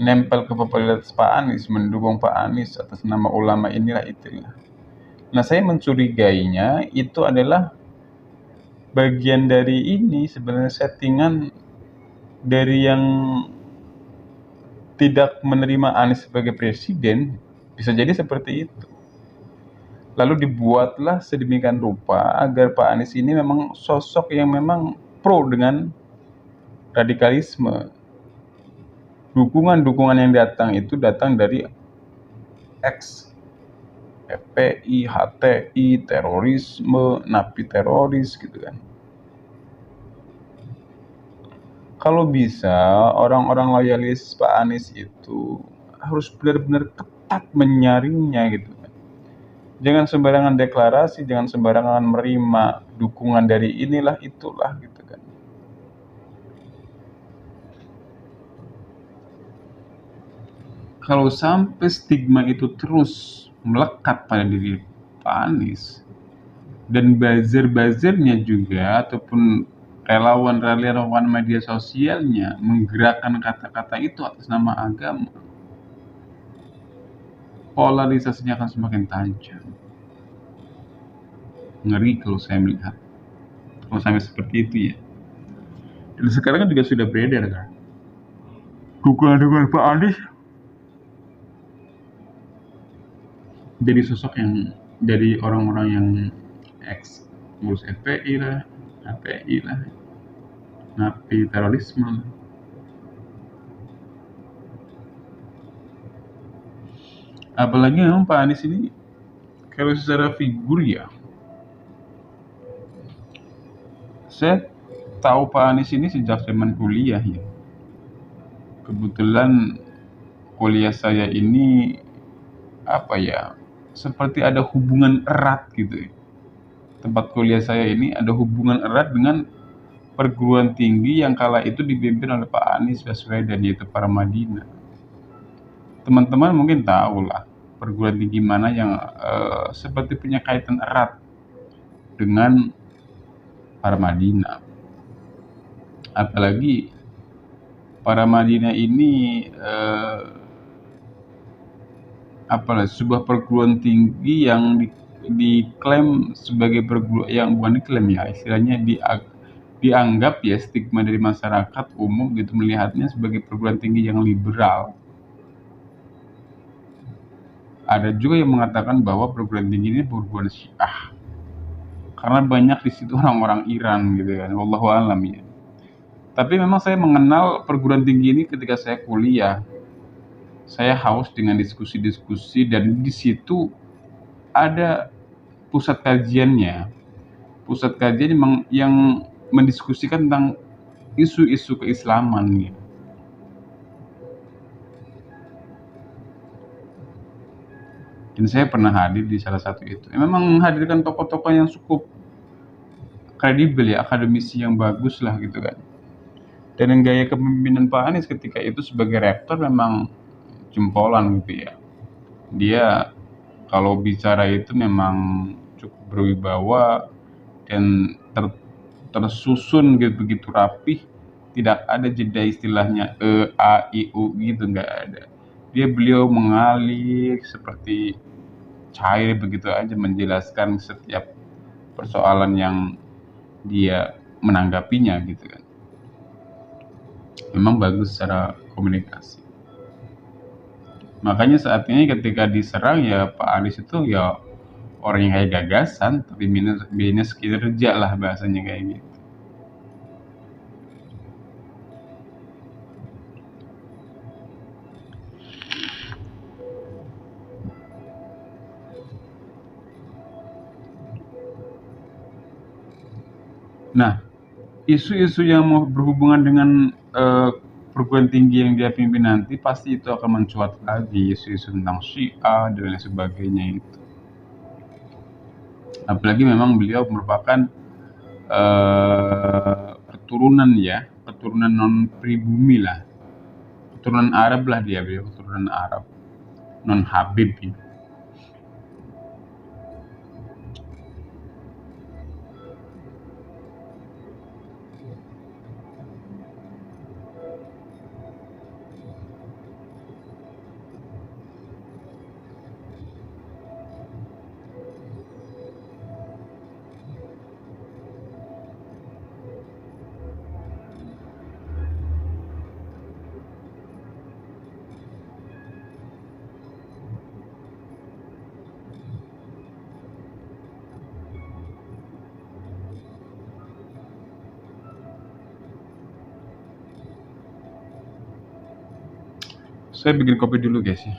nempel ke popularitas Pak Anies, mendukung Pak Anies atas nama ulama inilah itulah. Nah, saya mencurigainya itu adalah bagian dari ini sebenarnya settingan dari yang tidak menerima Anies sebagai presiden, bisa jadi seperti itu. Lalu dibuatlah sedemikian rupa agar Pak Anies ini memang sosok yang memang pro dengan radikalisme. Dukungan yang datang itu datang dari X, FPI, HTI, terorisme, napi teroris gitu kan. Kalau bisa orang-orang loyalis Pak Anies itu harus benar-benar ketat menyaringnya gitu kan. Jangan sembarangan deklarasi, jangan sembarangan menerima dukungan dari inilah itulah gitu kan. Kalau sampai stigma itu terus melekat pada diri Pak Anies dan buzzer-buzzernya juga ataupun relawan media sosialnya menggerakkan kata-kata itu atas nama agama, polarisasinya akan semakin tajam. Ngeri kalau saya melihat, kalau sampai seperti itu ya. Dan sekarang kan juga sudah beredar kan, dukungan Pak Anies jadi sosok yang dari orang-orang yang ex ngurus FPI lah, HTI lah, napi terorisme lah. Apalagi memang Pak Anies ini kalau secara figur ya, saya tahu Pak Anies ini sejak zaman kuliah ya. Kebetulan kuliah saya ini seperti ada hubungan erat gitu ya. Tempat kuliah saya ini ada hubungan erat dengan perguruan tinggi yang kala itu dipimpin oleh Pak Anies Baswedan, yaitu Paramadina. Teman-teman mungkin tahu lah perguruan tinggi mana yang seperti punya kaitan erat dengan Paramadina. Apalagi Paramadina ini sebuah perguruan tinggi yang diklaim sebagai perguruan yang bukan diklaim ya, istilahnya dianggap ya stigma dari masyarakat umum gitu melihatnya sebagai perguruan tinggi yang liberal. Ada juga yang mengatakan bahwa perguruan tinggi ini perguruan Syiah. Karena banyak di situ orang-orang Iran gitu kan, wallahu alam ya. Tapi memang saya mengenal perguruan tinggi ini ketika saya kuliah. Saya haus dengan diskusi-diskusi dan di situ ada pusat kajiannya. Pusat kajian yang mendiskusikan tentang isu-isu keislaman gitu. Dan saya pernah hadir di salah satu itu. Memang menghadirkan tokoh-tokoh yang cukup kredibel ya, akademisi yang bagus lah gitu kan. Dan gaya kepemimpinan Pak Anies ketika itu sebagai rektor memang jempolan gitu ya. Dia kalau bicara itu memang cukup berwibawa dan tersusun gitu begitu rapih, tidak ada jeda istilahnya a i u gitu, nggak ada. Beliau mengalir seperti cair begitu aja menjelaskan setiap persoalan yang dia menanggapinya gitu kan. Memang bagus secara komunikasi. Makanya saat ini ketika diserang ya Pak Anies itu ya orang yang kayak gagasan tapi minus kinerja lah bahasanya kayak gitu. Nah, isu-isu yang mau berhubungan dengan perguruan tinggi yang dia pimpin nanti pasti itu akan mencuat lagi, isu-isu tentang Syiah dan lain sebagainya itu. Apalagi memang beliau merupakan keturunan non pribumi lah, keturunan Arab lah beliau keturunan Arab, non Habib gitu. Saya bikin kopi dulu guys ya.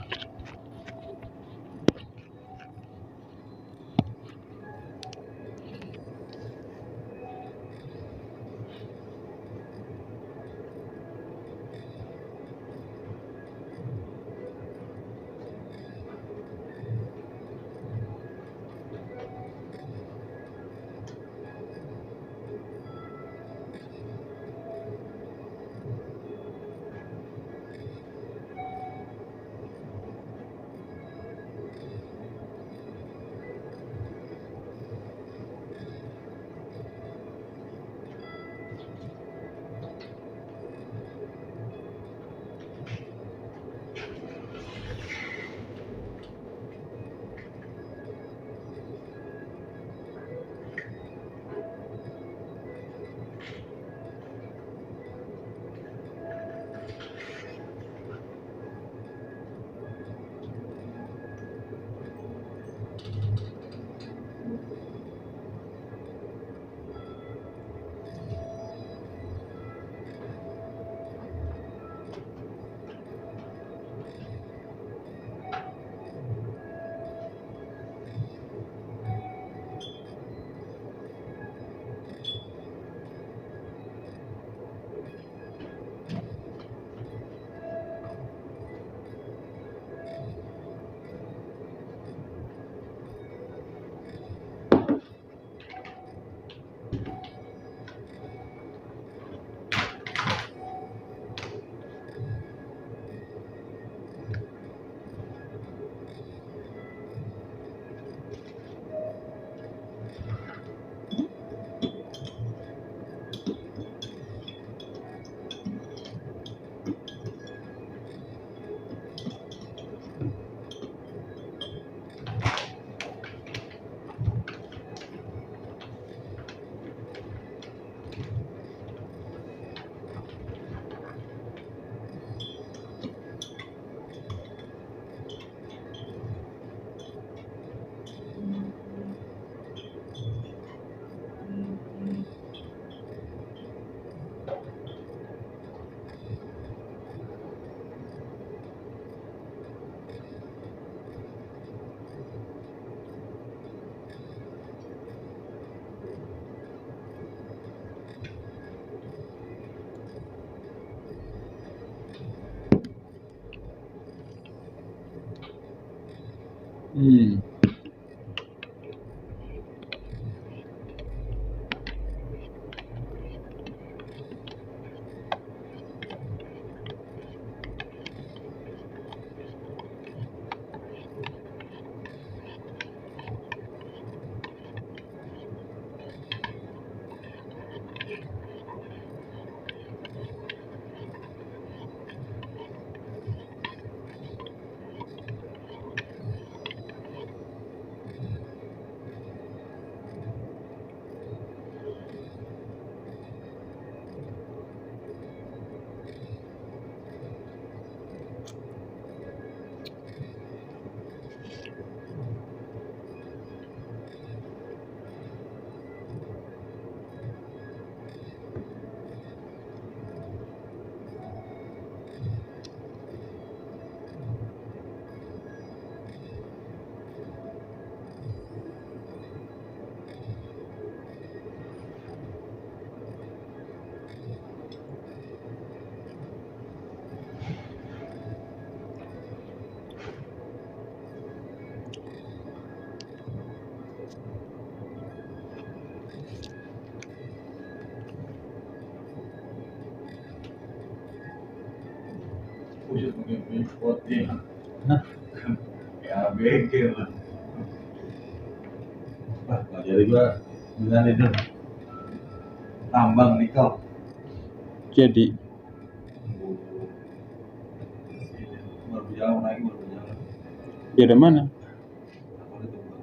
Hmm. Puxa, punya protein. Ya, bengkel lah. Wah, nggak jadi gua dengan itu tambang nikel. Jadi Baru berjalan lagi, baru berjalan. di ada mana? Aku udah tunggu.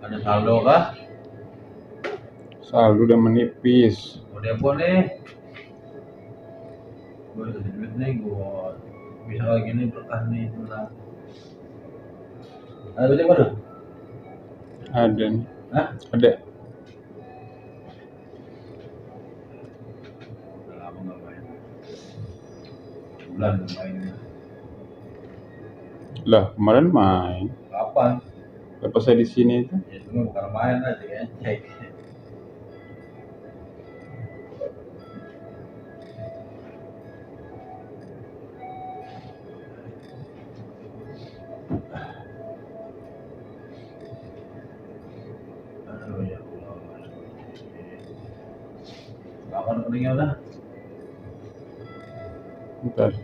Ada saldo kah? Saldo udah menipis. Mau depo nih. Gue udah duit nih, gue bisa kayak gini berkah nih tenang. Ada duitnya mana? Ada nih. Hah? Ada. Udah lama nggak main. Bulan nggak main. Lah, kemarin main. Kapan? Lepas saya di sini itu. Ya itu mah bukan main lah, cek. Aduh ya Allah. Kapan rekeningnya udah? Bentar.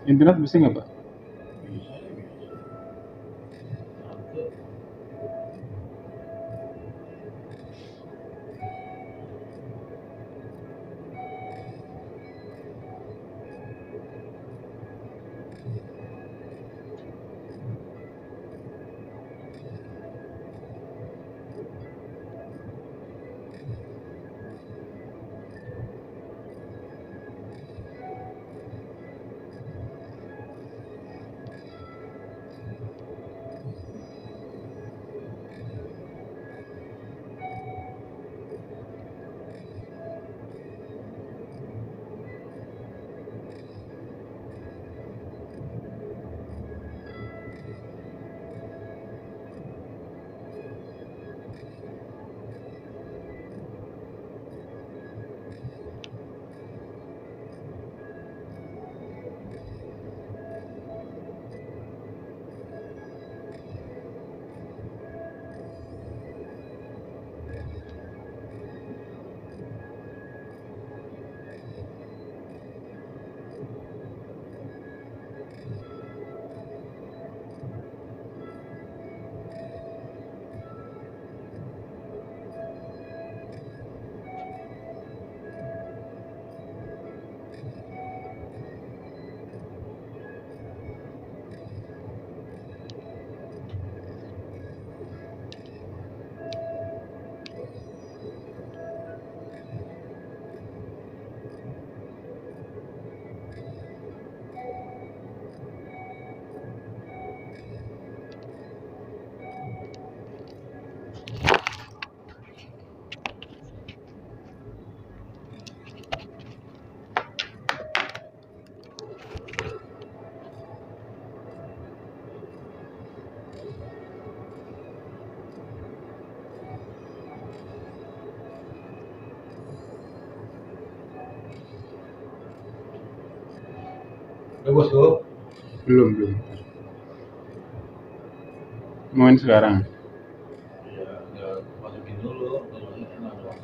Internet bisa nggak, Pak? Bisa ya, bisa. Satu. Udah bosku. Belum. Main sekarang. Iya, ya masukin dulu. Telurnya enak dong.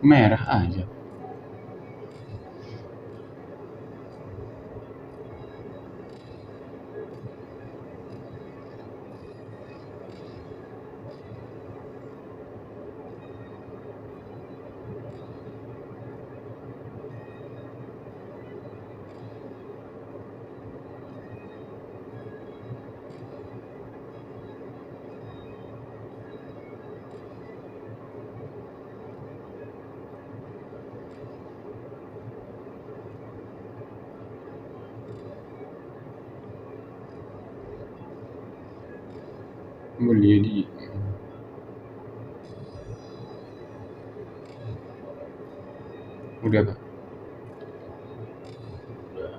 Merah aja. Boleh di. Udah Pak. Udah.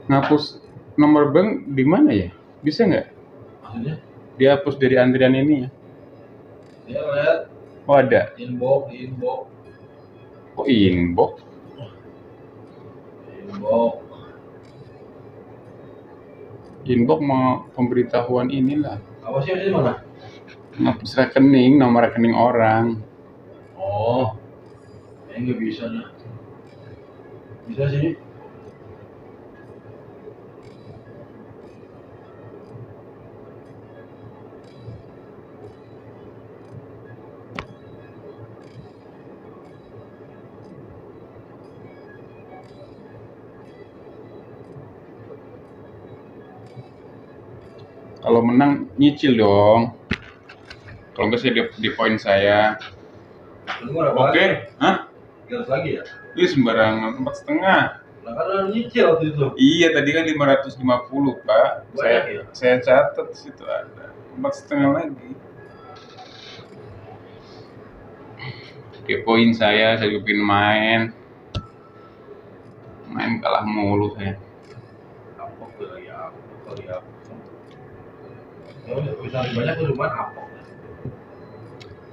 Ngapus nomor bank di mana ya? Bisa nggak Maksudnya? dihapus dari antrian ini ya? Dia lihat Oh ada. inbox. Oh inbox. Inbox mau pemberitahuan inilah. Apa sih di mana? Ngapus rekening, nomor rekening orang. Oh, kayaknya nggak bisa dah. Bisa sih. Kalau menang nyicil dong. Kalau nggak sih di poin saya. Lu berapa Oke, lagi? hah? 300 lagi ya? Ini sembarangan 4,5. Nah kan lu nyicil waktu itu. Iya tadi kan 550 Pak. Banyak ya? Saya catat di situ ada 4,5 lagi. Oke, poin saya juga main kalah mulu saya. Apok tuh lagi apok. Ya udah bisa lebih banyak tuh cuma apok.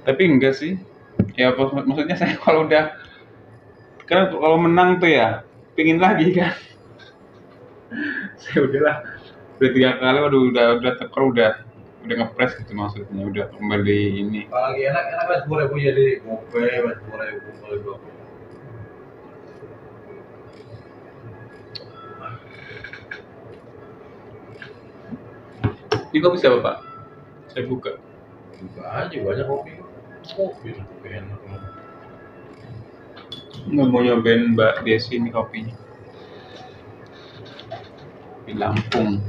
Tapi enggak sih. Ya maksudnya saya kalau udah karena kalau menang tuh ya pingin lagi kan. Saya udahlah udah 3 kali udah tekor udah ngepres gitu maksudnya udah kembali ini. Kalau lagi enak kan 10.000 jadi gope, 10.000 kali 20. Ini kopi siapa Pak? Saya buka. Buka aja banyak kopi. Kopi enak. Nggak mau nyobain Mbak Desi ini kopinya. Di Lampung.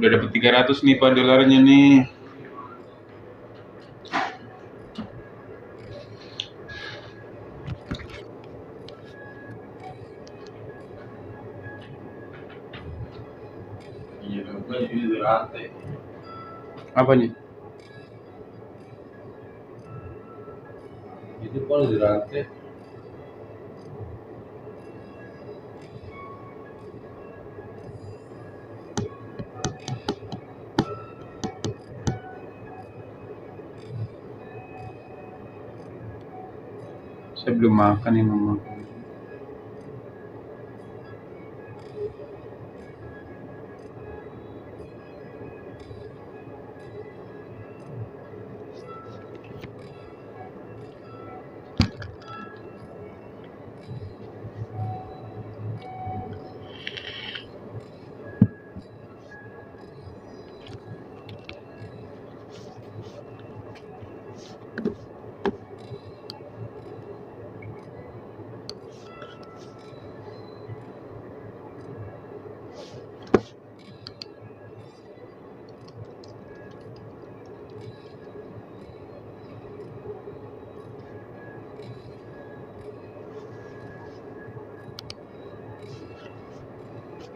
Udah dapat 300 nih Pak dolarnya nih. Iya, gue jadi di rantai. Apanya? Itu kalau di rantai. Saya belum makan nih mama.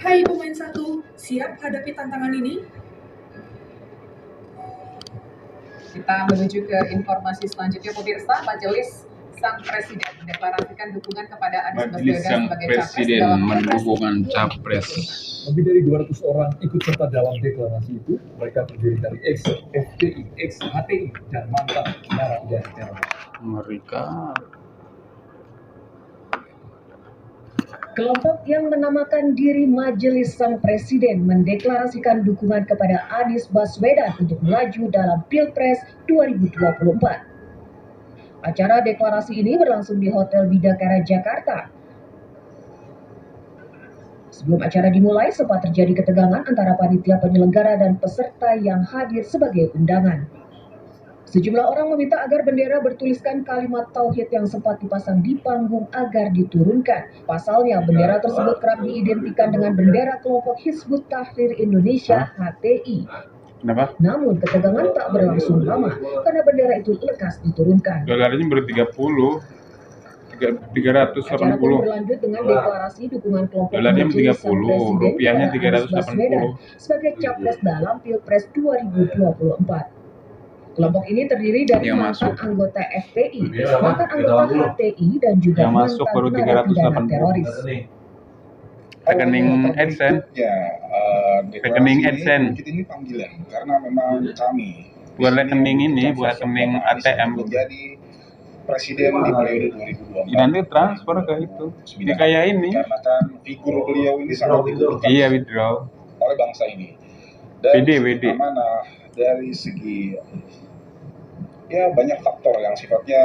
Hai pemain 1, siap hadapi tantangan ini? Kita menuju ke informasi selanjutnya, pemirsa. Majelis Sang Presiden mendeklarasikan dukungan kepada Anies Majelis Baswedan Sang sebagai capres Presiden dalam mendukung capres. Lebih dari 200 orang ikut serta dalam deklarasi itu. Mereka terdiri dari ex FPI, ex-HTI, dan mantan narapidana teroris. Mereka Kelompok yang menamakan diri Majelis Sang Presiden mendeklarasikan dukungan kepada Anies Baswedan untuk maju dalam Pilpres 2024. Acara deklarasi ini berlangsung di Hotel Bidakara, Jakarta. Sebelum acara dimulai, sempat terjadi ketegangan antara panitia penyelenggara dan peserta yang hadir sebagai undangan. Sejumlah orang meminta agar bendera bertuliskan kalimat tauhid yang sempat dipasang di panggung agar diturunkan. Pasalnya, bendera tersebut kerap diidentikan dengan bendera kelompok Hizbut Tahrir Indonesia (HTI). kenapa? Namun, ketegangan tak berlangsung lama karena bendera itu lekas diturunkan. Dolarnya baru 380. Acara pun berlanjut dengan deklarasi dukungan kelompok Dolarnya Majelis Sang 30, Presiden rupiahnya kepada Anies 380. Baswedan sebagai capres dalam Pilpres 2024. Kelompok ini terdiri dari Yang mantan masuk. anggota FPI, mantan anggota HTI, dan juga Yang masuk mantan baru narapidana 380. teroris. Rekening AdSense. Ya, Rekening AdSense. Kita ini panggilan karena memang kami Buat rekening ini, buat rekening ATM. menjadi presiden di periode 2024. Nanti transfer ke itu. Jadi kayak ini. Karena kan figur beliau ini sangat dibutuhkan Iya, withdraw. oleh bangsa ini. Dan WD. amanah dari segi ya banyak faktor yang sifatnya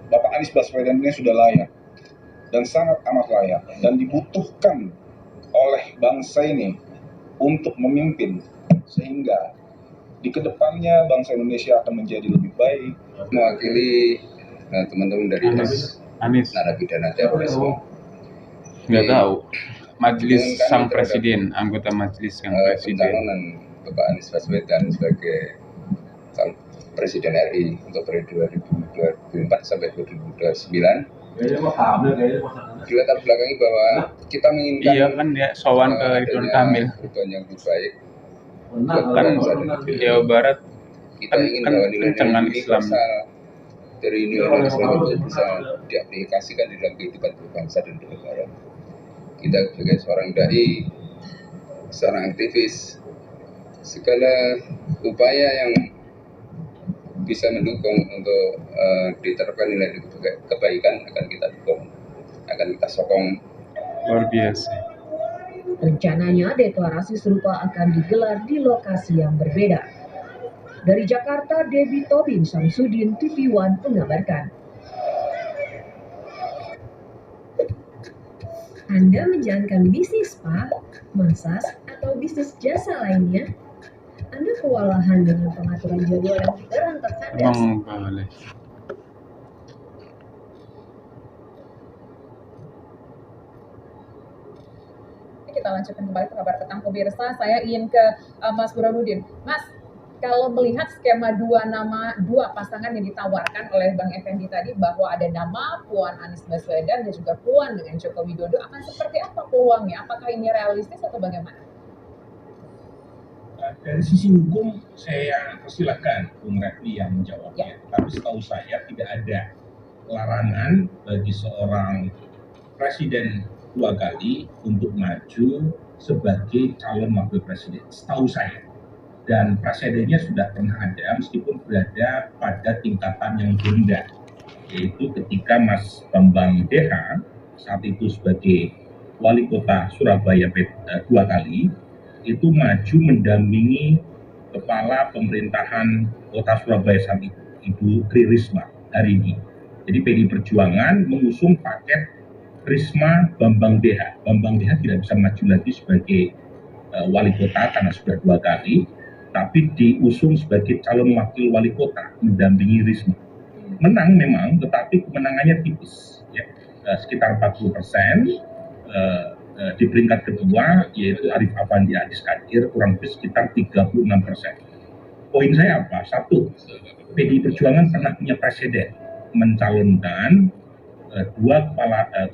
Bapak Anies Baswedan ini sudah layak dan sangat amat layak dan dibutuhkan oleh bangsa ini untuk memimpin sehingga di kedepannya bangsa Indonesia akan menjadi lebih baik. Mewakili teman-teman dari Anies. narapidana terorisme. Nggak tahu. Majelis Dengan Sang kami Presiden, anggota Majelis Sang Presiden. Pencalonan Bapak Anies Baswedan sebagai calon Presiden RI untuk periode 2024 sampai 2029. Di latar belakangi bahwa kita menginginkan Iya kan dia sowan ke Ridwan Kamil. perubahan yang lebih baik. Kan Jawa Barat Kita ingin kan bahwa nilai-nilai kencengan Islam. universal dari nilai Islam itu bisa diaplikasikan di dalam kehidupan berbangsa dan bernegara. Kita sebagai seorang dai, seorang aktivis, segala upaya yang bisa mendukung untuk diterapkan nilai kebaikan akan kita dukung, akan kita sokong. Luar biasa. Rencananya deklarasi serupa akan digelar di lokasi yang berbeda. Dari Jakarta, Debbie Tobin Samsudin, TV One mengabarkan. Anda menjalankan bisnis, Pak, massage, atau bisnis jasa lainnya? Anda kewalahan dengan pengaturan jadwal yang berantakan. Emang boleh. Kita lanjutkan kembali ke kabar petang pemirsa. Saya ingin ke Mas Burhanuddin. Mas, kalau melihat skema dua pasangan yang ditawarkan oleh Bang Effendi tadi bahwa ada nama Puan Anies Baswedan dan juga Puan dengan Joko Widodo, akan seperti apa peluangnya? Apakah ini realistis atau bagaimana? Dari sisi hukum saya persilahkan Bung Refli yang menjawabnya. Tapi setahu saya tidak ada larangan bagi seorang presiden 2 kali untuk maju sebagai calon wakil presiden. Setahu saya. Dan presidennya sudah pernah ada meskipun berada pada tingkatan yang rendah. Yaitu ketika Mas Bambang DH saat itu sebagai wali kota Surabaya 2 kali itu maju mendampingi kepala pemerintahan kota Surabaya saat itu, Ibu Tri Risma hari ini. Jadi PDI Perjuangan mengusung paket Risma Bambang DH. Bambang DH tidak bisa maju lagi sebagai wali kota karena sudah 2 kali, tapi diusung sebagai calon wakil wali kota mendampingi Risma. Menang memang, tetapi kemenangannya tipis, ya, sekitar 40%. Di peringkat kedua yaitu Arif Affandi Adis Kadir kurang lebih sekitar 36%. Poin saya apa? Satu, PDI Perjuangan pernah punya presiden mencalonkan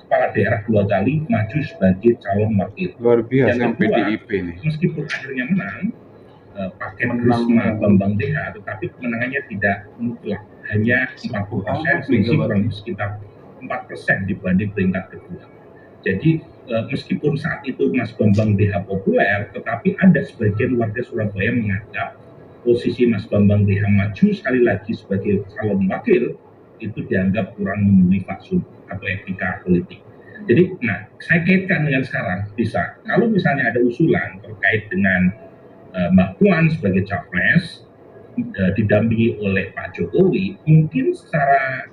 kepala daerah 2 kali maju sebagai calon wakil. Luar biasa Yang kedua, PDIP nih. meskipun akhirnya menang paket Risma Bambang DH, tetapi kemenangannya tidak mutlak, hanya 40%, selisih kurang lebih sekitar 4% dibanding peringkat kedua. Jadi meskipun saat itu Mas Bambang DH populer, tetapi ada sebagian warga Surabaya menganggap posisi Mas Bambang BH maju sekali lagi sebagai calon wakil itu dianggap kurang memenuhi fatsun atau etika politik. Jadi, saya kaitkan dengan sekarang, bisa kalau misalnya ada usulan terkait dengan Mbak Puan sebagai capres didampingi oleh Pak Jokowi, mungkin secara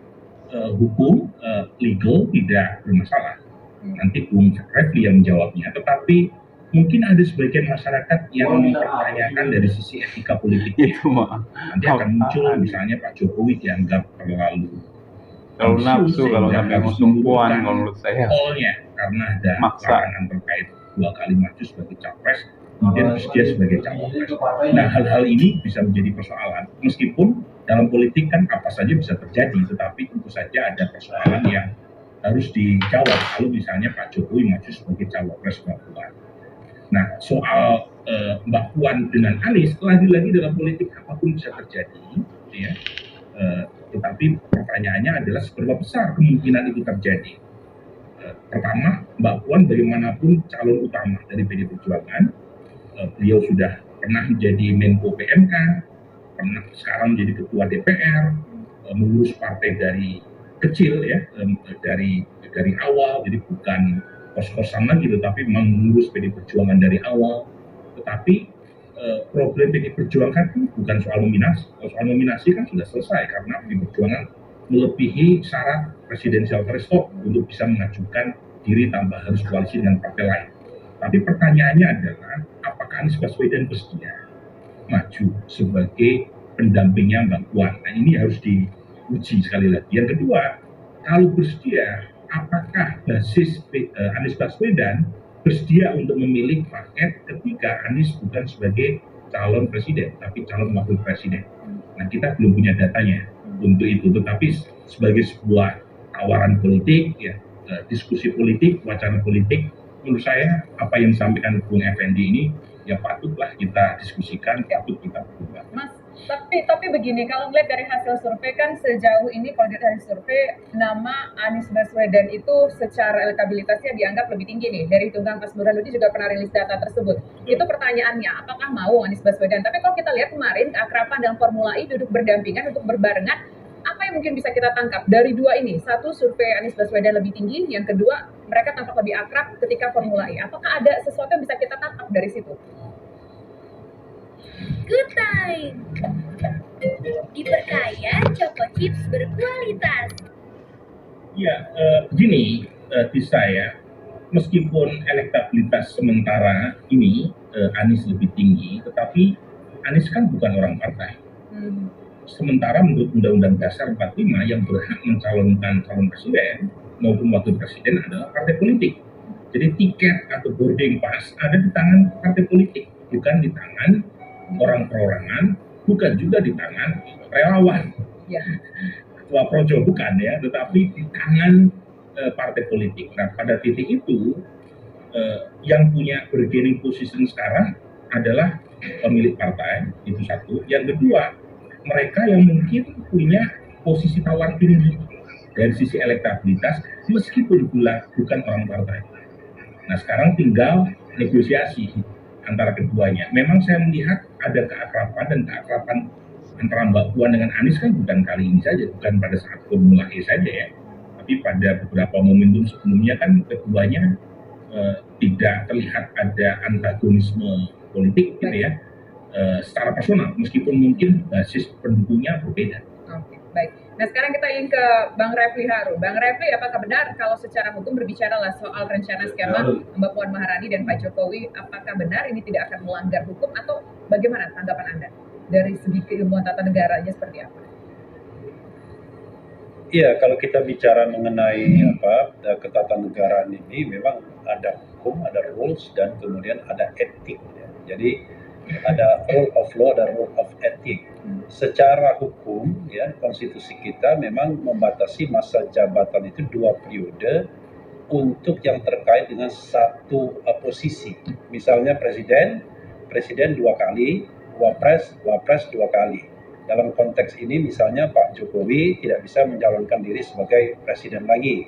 hukum legal tidak bermasalah. Nanti Bung Refli yang menjawabnya. Tetapi mungkin ada sebagian masyarakat yang mempertanyakan dari sisi etika politik. Nanti akan muncul misalnya Pak Jokowi dianggap terlalu nafsu kalau sampai ngusung Puan, kalau menurut saya. Karena ada larangan terkait 2 kali maju sebagai capres, kemudian dia sebagai cawapres. Nah, hal-hal ini bisa menjadi persoalan. Meskipun dalam politik kan apa saja bisa terjadi, tetapi tentu saja ada persoalan yang harus dijawab kalau misalnya Pak Jokowi maju sebagai cawapres Mbak Puan. Nah, soal Mbak Puan dengan Anies, lagi-lagi dalam politik apapun bisa terjadi, ya. Tetapi pertanyaannya adalah seberapa besar kemungkinan itu terjadi. Pertama, Mbak Puan bagaimanapun calon utama dari PD Perjuangan. Beliau sudah pernah menjadi Menko PMK, pernah sekarang menjadi Ketua DPR, mengurus partai dari kecil, ya, dari awal, jadi bukan kos-kosan lagi, tetapi mengurus PD Perjuangan dari awal. Tetapi problem PD Perjuangan itu bukan soal nominasi. Soal nominasi kan sudah selesai karena PD Perjuangan melebihi syarat presidensial threshold untuk bisa mengajukan diri tanpa harus koalisi dengan partai lain. Tapi pertanyaannya adalah, apakah Anies Baswedan bersedia maju sebagai pendampingnya Mbak Puan? Nah, ini harus diuji sekali lagi. Yang kedua, kalau bersedia, apakah basis Anies Baswedan bersedia untuk memilih paket ketika Anies bukan sebagai calon presiden, tapi calon wakil presiden? Nah, kita belum punya datanya untuk itu, tetapi sebagai sebuah tawaran politik, ya, diskusi politik, wacana politik, menurut saya apa yang disampaikan Bung Effendi ini ya patutlah kita diskusikan, patut kita berubah. Mas, tapi begini, kalau melihat dari hasil survei kan sejauh ini kalau dari survei nama Anies Baswedan itu secara elektabilitasnya dianggap lebih tinggi nih. Dari hitungan Mas Burhanuddin juga pernah rilis data tersebut. Itu pertanyaannya, apakah mau Anies Baswedan? Tapi kalau kita lihat kemarin keakraban dalam Formula E duduk berdampingan untuk berbarengan, apa yang mungkin bisa kita tangkap dari dua ini? Satu, survei Anies Baswedan lebih tinggi. Yang kedua, mereka tampak lebih akrab ketika Formula E. Apakah ada sesuatu yang bisa kita tangkap dari situ? Good time. Diperkaya Choco Chips berkualitas. Ya, begini, Tisa ya, meskipun elektabilitas sementara ini Anies lebih tinggi, tetapi Anies kan bukan orang partai. Sementara menurut Undang-Undang Dasar 45 yang berhak mencalonkan calon presiden maupun wakil presiden adalah partai politik. Jadi tiket atau boarding pass ada di tangan partai politik, bukan di tangan orang perorangan, bukan juga di tangan relawan. Ya. Ketua Projo bukan ya, tetapi di tangan partai politik. Nah, pada titik itu yang punya bargaining position sekarang adalah pemilik partai, itu satu. Yang kedua, mereka yang mungkin punya posisi tawar tinggi dari sisi elektabilitas meskipun bukan orang partai. Nah, sekarang tinggal negosiasi antara keduanya. Memang saya melihat ada keakraban dan keakraban antara Mbak Puan dengan Anies kan bukan kali ini saja, bukan pada saat Formula E saja ya, tapi pada beberapa momentum sebelumnya kan keduanya tidak terlihat ada antagonisme politik gitu ya, secara personal, meskipun mungkin basis pendukungnya berbeda. Oke, baik. Nah, sekarang kita ingin ke Bang Refli Harun. Bang Refli, apakah benar kalau secara hukum berbicara lah soal rencana skema Mbak Puan Maharani dan Pak Jokowi, apakah benar ini tidak akan melanggar hukum atau bagaimana tanggapan Anda dari segi keilmuan tata negaranya seperti apa? Iya, kalau kita bicara mengenai ketatanegaraan ini, memang ada hukum, ada rules, dan kemudian ada etik. Ya. Jadi ada rule of law dan rule of ethic. Secara hukum, ya, konstitusi kita memang membatasi masa jabatan itu 2 periode untuk yang terkait dengan satu posisi. Misalnya presiden 2 kali, wapres 2 kali. Dalam konteks ini misalnya Pak Jokowi tidak bisa mencalonkan diri sebagai presiden lagi.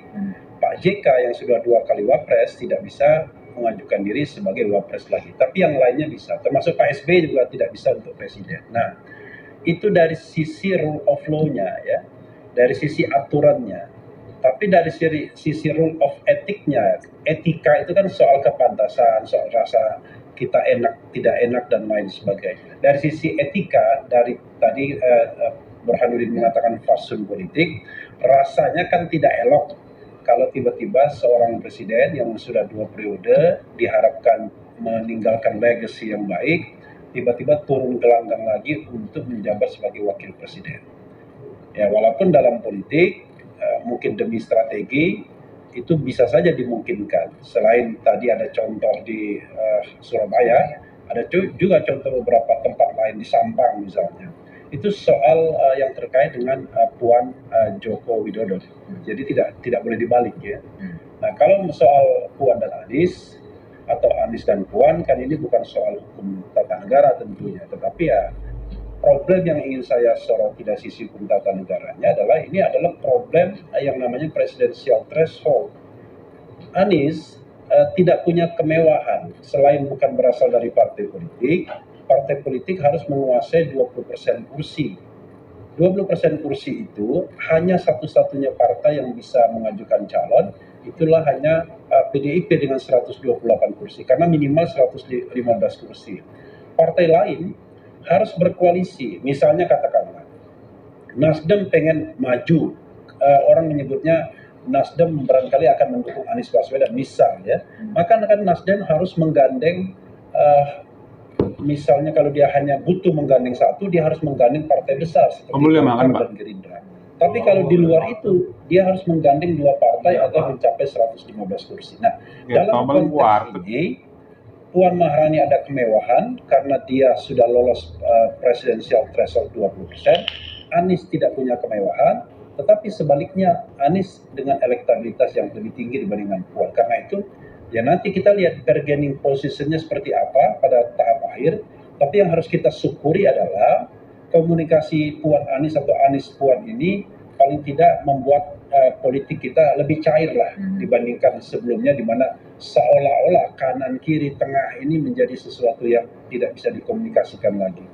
Pak JK yang sudah 2 kali wapres tidak bisa mengajukan diri sebagai wapres lagi. Tapi yang lainnya bisa, termasuk Pak SBY juga tidak bisa untuk presiden. Nah, itu dari sisi rule of law-nya ya, dari sisi aturannya. Tapi dari sisi rule of etiknya, etika itu kan soal kepantasan, soal rasa kita enak, tidak enak, dan lain sebagainya. Dari sisi etika, dari tadi Burhanuddin mengatakan fatsun politik, rasanya kan tidak elok kalau tiba-tiba seorang presiden yang sudah 2 periode diharapkan meninggalkan legacy yang baik, tiba-tiba turun gelanggang lagi untuk menjabat sebagai wakil presiden. Ya, walaupun dalam politik mungkin demi strategi itu bisa saja dimungkinkan. Selain tadi ada contoh di Surabaya, ada juga contoh beberapa tempat lain di Sampang misalnya. Itu soal yang terkait dengan Puan Joko Widodo. Jadi tidak boleh dibalik ya. Nah, kalau soal Puan dan Anies atau Anies dan Puan, kan ini bukan soal hukum tata negara tentunya, tetapi ya problem yang ingin saya soroti dari sisi hukum tata negaranya adalah ini adalah problem yang namanya presidential threshold. Anies tidak punya kemewahan selain bukan berasal dari partai politik. Partai politik harus menguasai 20% kursi. 20% kursi itu hanya satu-satunya partai yang bisa mengajukan calon, itulah hanya PDIP dengan 128 kursi, karena minimal 115 kursi. Partai lain harus berkoalisi, misalnya katakanlah Nasdem pengen maju, orang menyebutnya Nasdem barangkali akan mendukung Anies Baswedan misal ya, maka kan Nasdem harus menggandeng misalnya kalau dia hanya butuh menggandeng satu, dia harus menggandeng partai besar seperti Golkar dan Gerindra. Tapi kalau di luar itu, dia harus menggandeng 2 partai atau mencapai 115 kursi. Nah, dalam konteks ini, Puan Maharani ada kemewahan karena dia sudah lolos presidensial threshold 20%. Anies tidak punya kemewahan, tetapi sebaliknya Anies dengan elektabilitas yang lebih tinggi dibandingkan Puan. Karena itu, ya nanti kita lihat bargaining positionnya seperti apa pada tahap akhir. Tapi yang harus kita syukuri adalah komunikasi Puan Anies atau Anies Puan ini paling tidak membuat politik kita lebih cair lah dibandingkan sebelumnya, di mana seolah-olah kanan kiri tengah ini menjadi sesuatu yang tidak bisa dikomunikasikan lagi.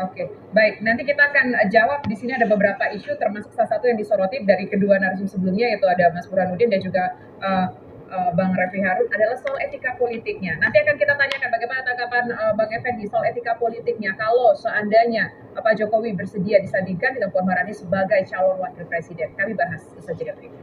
Oke, baik. Nanti kita akan jawab. Di sini ada beberapa isu, termasuk salah satu yang disoroti dari kedua narasumber sebelumnya, yaitu ada Mas Burhanuddin dan juga Bang Refli Harun, adalah soal etika politiknya. Nanti akan kita tanyakan bagaimana tanggapan Bang Effendi soal etika politiknya kalau seandainya Pak Jokowi bersedia disandingkan dengan Puan Maharani sebagai calon wakil presiden. Kami bahas saja berikut.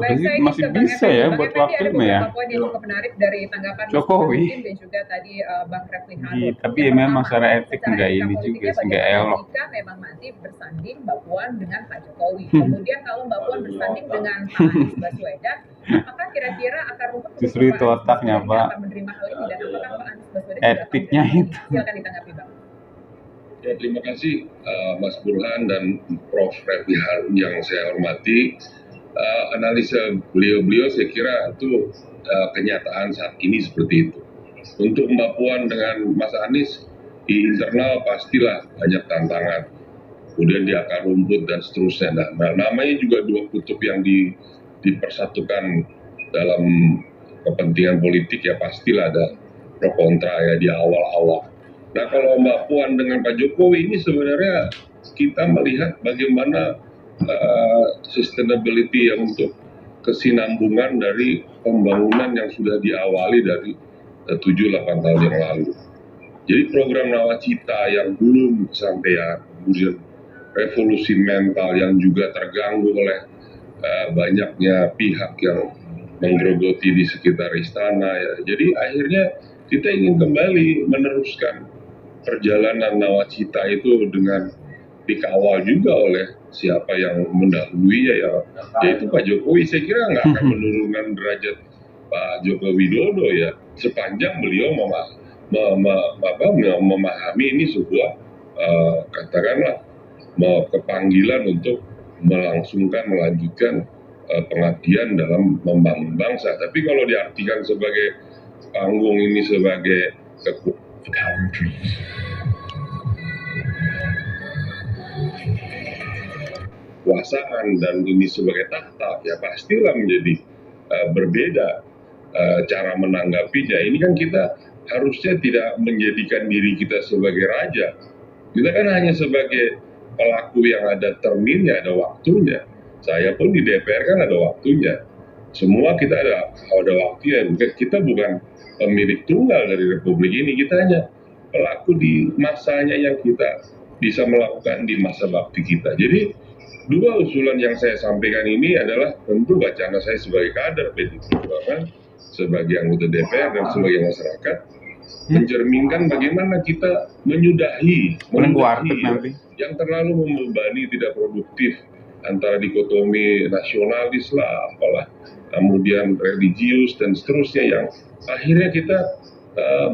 Jadi masih bisa ya buat wakil ya. Poin yang cukup menarik dari tanggapan Jokowi dan juga tadi Bang Refli Harun. Tapi memang secara etik enggak ini juga, enggak elok. Jika memang nanti bersanding Mbak Puan dengan Pak Jokowi. Kemudian kalau Mbak Puan bersanding dengan Pak Anies Baswedan, apakah kira-kira akar rumput justru itu otaknya Pak, akan menerima hal ini dan apakah Pak Anies Baswedan etiknya itu. Silakan ditanggapi Bang. Ya, terima kasih Mas Burhan dan Prof. Refli Harun yang saya hormati. Analisa beliau saya kira itu kenyataan saat ini seperti itu. Untuk Mbak Puan dengan Mas Anies di internal pastilah banyak tantangan, kemudian di akar rumput dan seterusnya. Nah, namanya juga dua kutub yang dipersatukan dalam kepentingan politik, ya pastilah ada pro kontra ya di awal-awal. Nah, kalau Mbak Puan dengan Pak Jokowi ini sebenarnya kita melihat bagaimana sustainability yang untuk kesinambungan dari pembangunan yang sudah diawali dari 7-8 tahun yang lalu. Jadi program Nawacita yang belum kesampaian, kemudian revolusi mental yang juga terganggu oleh banyaknya pihak yang menggerogoti di sekitar istana ya. Jadi akhirnya kita ingin kembali meneruskan perjalanan Nawacita itu dengan dikawal juga oleh siapa yang mendahului yaitu Pak Jokowi. Saya kira nggak akan menurunkan derajat Pak Joko Widodo ya, sepanjang beliau memahami ini sebuah katakanlah kepanggilan untuk melanjutkan pengabdian dalam membangun bangsa. Tapi kalau diartikan sebagai panggung ini sebagai kekuasaan dan ini sebagai tahta, ya pastilah menjadi berbeda. cara menanggapinya. Ini kan kita harusnya tidak menjadikan diri kita sebagai raja. Kita kan hanya sebagai pelaku yang ada terminnya, ada waktunya. Saya pun di DPR kan ada waktunya. Semua kita ada waktunya. Kita bukan pemilik tunggal dari Republik ini. Kita hanya pelaku di masanya yang kita bisa melakukan di masa bakti kita. Jadi dua usulan yang saya sampaikan ini adalah tentu bacaan saya sebagai kader PDI Perjuangan, sebagai anggota DPR dan sebagai masyarakat, mencerminkan bagaimana kita menyudahi yang terlalu membebani, tidak produktif, antara dikotomi nasionalis lah, apalah, kemudian religius dan seterusnya, yang akhirnya kita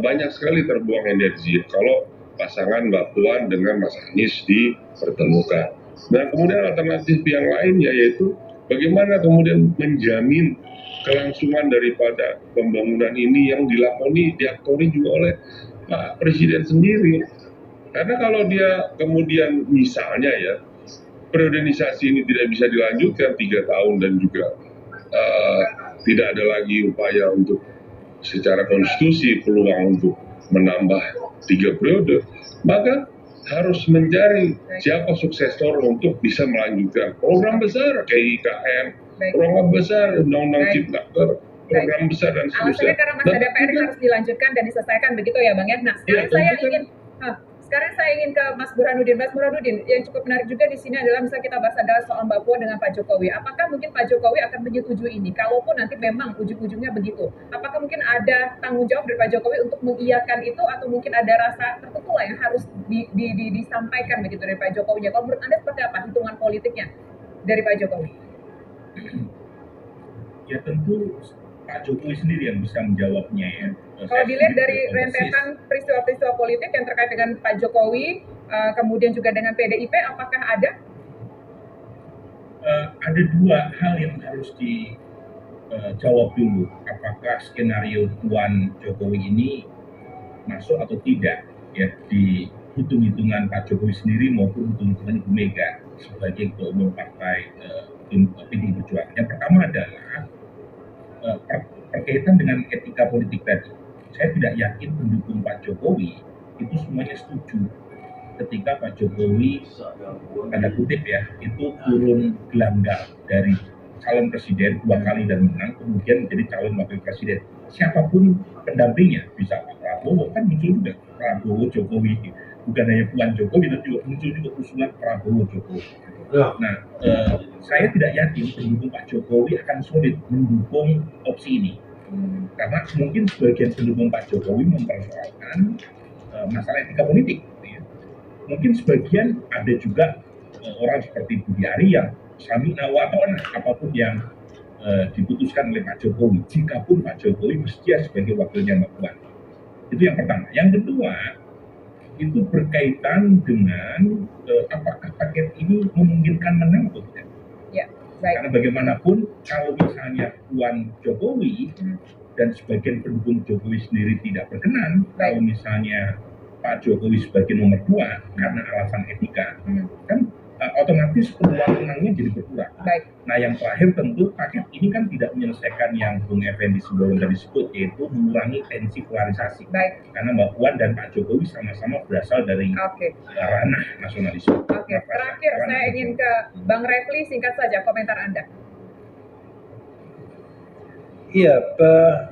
banyak sekali terbuang energi kalau pasangan Mbak Puan dengan Mas Anies dipertemukan. Nah, kemudian alternatif yang lain yaitu bagaimana kemudian menjamin kelangsungan daripada pembangunan ini yang diaktori juga oleh Pak Presiden sendiri. Karena kalau dia kemudian misalnya ya, periodisasi ini tidak bisa dilanjutkan 3 tahun dan juga tidak ada lagi upaya untuk secara konstitusi peluang untuk menambah 3 periode, maka harus mencari siapa suksesor untuk bisa melanjutkan program besar kayak IKN, program besar Undang-Undang Ciptaker, program besar dan seterusnya. Alasannya karena masa DPR harus dilanjutkan dan diselesaikan begitu ya Bang ya. Nah sekarang saya ingin ke Mas Burhanuddin. Mas Burhanuddin, yang cukup menarik juga di sini adalah misalnya kita bahas adalah soal Mbak Puan dengan Pak Jokowi. Apakah mungkin Pak Jokowi akan menyetujui ini? Kalaupun nanti memang ujung-ujungnya begitu, apakah mungkin ada tanggung jawab dari Pak Jokowi untuk mengiyakan itu, atau mungkin ada rasa tertentu lah yang harus disampaikan begitu dari Pak Jokowi? Kalau menurut Anda seperti apa hitungan politiknya dari Pak Jokowi? Ya tentu Pak Jokowi sendiri yang bisa menjawabnya ya. Kalau dilihat dari rentetan peristiwa-peristiwa politik yang terkait dengan Pak Jokowi, kemudian juga dengan PDIP, apakah ada? Ada 2 hal yang harus dijawab dulu. Apakah skenario Puan Jokowi ini masuk atau tidak ya di hitung-hitungan Pak Jokowi sendiri maupun hitung-hitungan Ibu Mega sebagai ketua umum partai PDI Perjuangan. Yang pertama adalah berkaitan dengan etika politik tadi. Saya tidak yakin pendukung Pak Jokowi itu semuanya setuju ketika Pak Jokowi, tanda kutip ya, itu turun gelanggang dari calon presiden 2 kali dan menang, kemudian menjadi calon wakil presiden. Siapapun pendampingnya, bisa Pak Prabowo, kan muncul juga Prabowo Jokowi, bukan hanya Puan Jokowi, tapi juga muncul juga usulan Prabowo Jokowi. Nah, saya tidak yakin pendukung Pak Jokowi akan solid mendukung opsi ini. Karena mungkin sebagian pendukung Pak Jokowi mempersoalkan masalah etika politik. Ya. Mungkin sebagian ada juga orang seperti Budi Ari yang sami'na wa ta'na apapun yang diputuskan oleh Pak Jokowi, jika pun Pak Jokowi bersedia sebagai wakilnya Mbak Puan. Itu yang pertama. Yang kedua, itu berkaitan dengan apakah paket ini memungkinkan menang atau tidak. Ya, baik. Karena bagaimanapun kalau misalnya Puan Jokowi dan sebagian pendukung Jokowi sendiri tidak berkenan, kalau misalnya Pak Jokowi sebagai nomor 2 karena alasan etika, kan otomatis peluang menangnya jadi berkurang. Baik. Nah yang terakhir tentu paket ini kan tidak menyelesaikan yang Bung Effendi Simbolon tadi sebut, yaitu mengurangi tensi polarisasi. Baik. Karena Mbak Puan dan Pak Jokowi sama-sama berasal dari ranah nasionalisme. Oke. Terakhir saya ingin ke Bang Refli, singkat saja komentar Anda. Iya,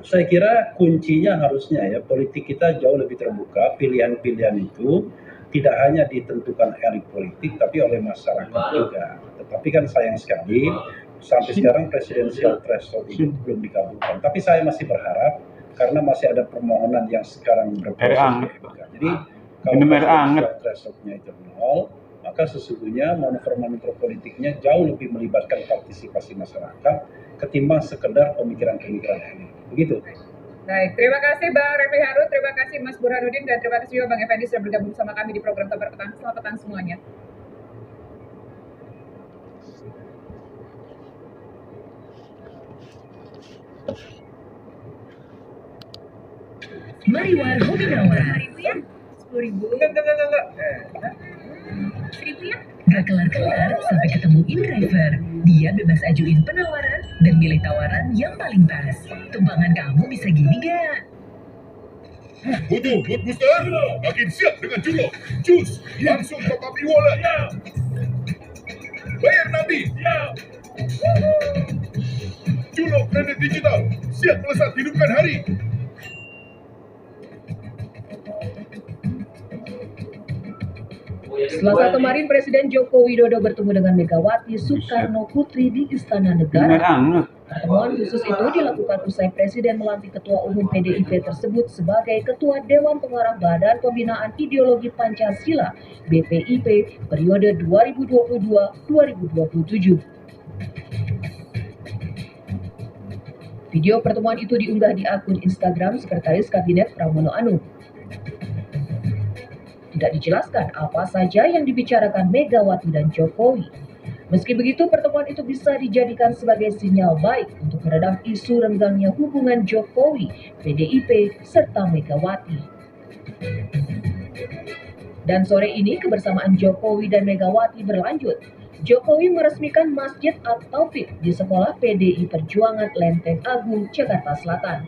saya kira kuncinya harusnya ya politik kita jauh lebih terbuka. Pilihan-pilihan itu tidak hanya ditentukan elit politik, tapi oleh masyarakat juga. Tetapi kan sayang sekali sampai sekarang presidensial threshold itu belum dikabulkan. Tapi saya masih berharap karena masih ada permohonan yang sekarang berproses. Jadi kalau presidensial thresholdnya itu 0, maka sesungguhnya manuver-manuver politiknya jauh lebih melibatkan partisipasi masyarakat ketimbang sekedar pemikiran-pemikiran elit. Begitu. Baik, terima kasih Bang Refli Harun, terima kasih Mas Burhanuddin, dan terima kasih juga Bang Effendi sudah bergabung bersama kami di program Kabar Petang. Selamat petang semuanya. Mariwar Hobi Nawar. 10.000 ya? 10.000. Enggak. 1.000 ya? Gak kelar-kelar sampai ketemu in driver. Dia bebas ajuin penawaran dan milih tawaran yang paling pas. Tumpangan kamu bisa gini gak? Butuh mood booster? Makin siap dengan Julo. Jus, langsung top up e-wallet. Bayar nanti. Julo kredit digital, siap melesat hidupkan hari. Selasa kemarin Presiden Joko Widodo bertemu dengan Megawati Soekarno Putri di Istana Negara. Pertemuan khusus itu dilakukan usai Presiden melantik Ketua Umum PDIP tersebut sebagai Ketua Dewan Pengarah Badan Pembinaan Ideologi Pancasila (BPIP) periode 2022-2027. Video pertemuan itu diunggah di akun Instagram Sekretaris Kabinet Pramono Anung. Tidak dijelaskan apa saja yang dibicarakan Megawati dan Jokowi. Meski begitu, pertemuan itu bisa dijadikan sebagai sinyal baik untuk meredam isu renggangnya hubungan Jokowi, PDIP, serta Megawati. Dan sore ini kebersamaan Jokowi dan Megawati berlanjut. Jokowi meresmikan Masjid At-Taufik di Sekolah PDI Perjuangan Lenteng Agung, Jakarta Selatan.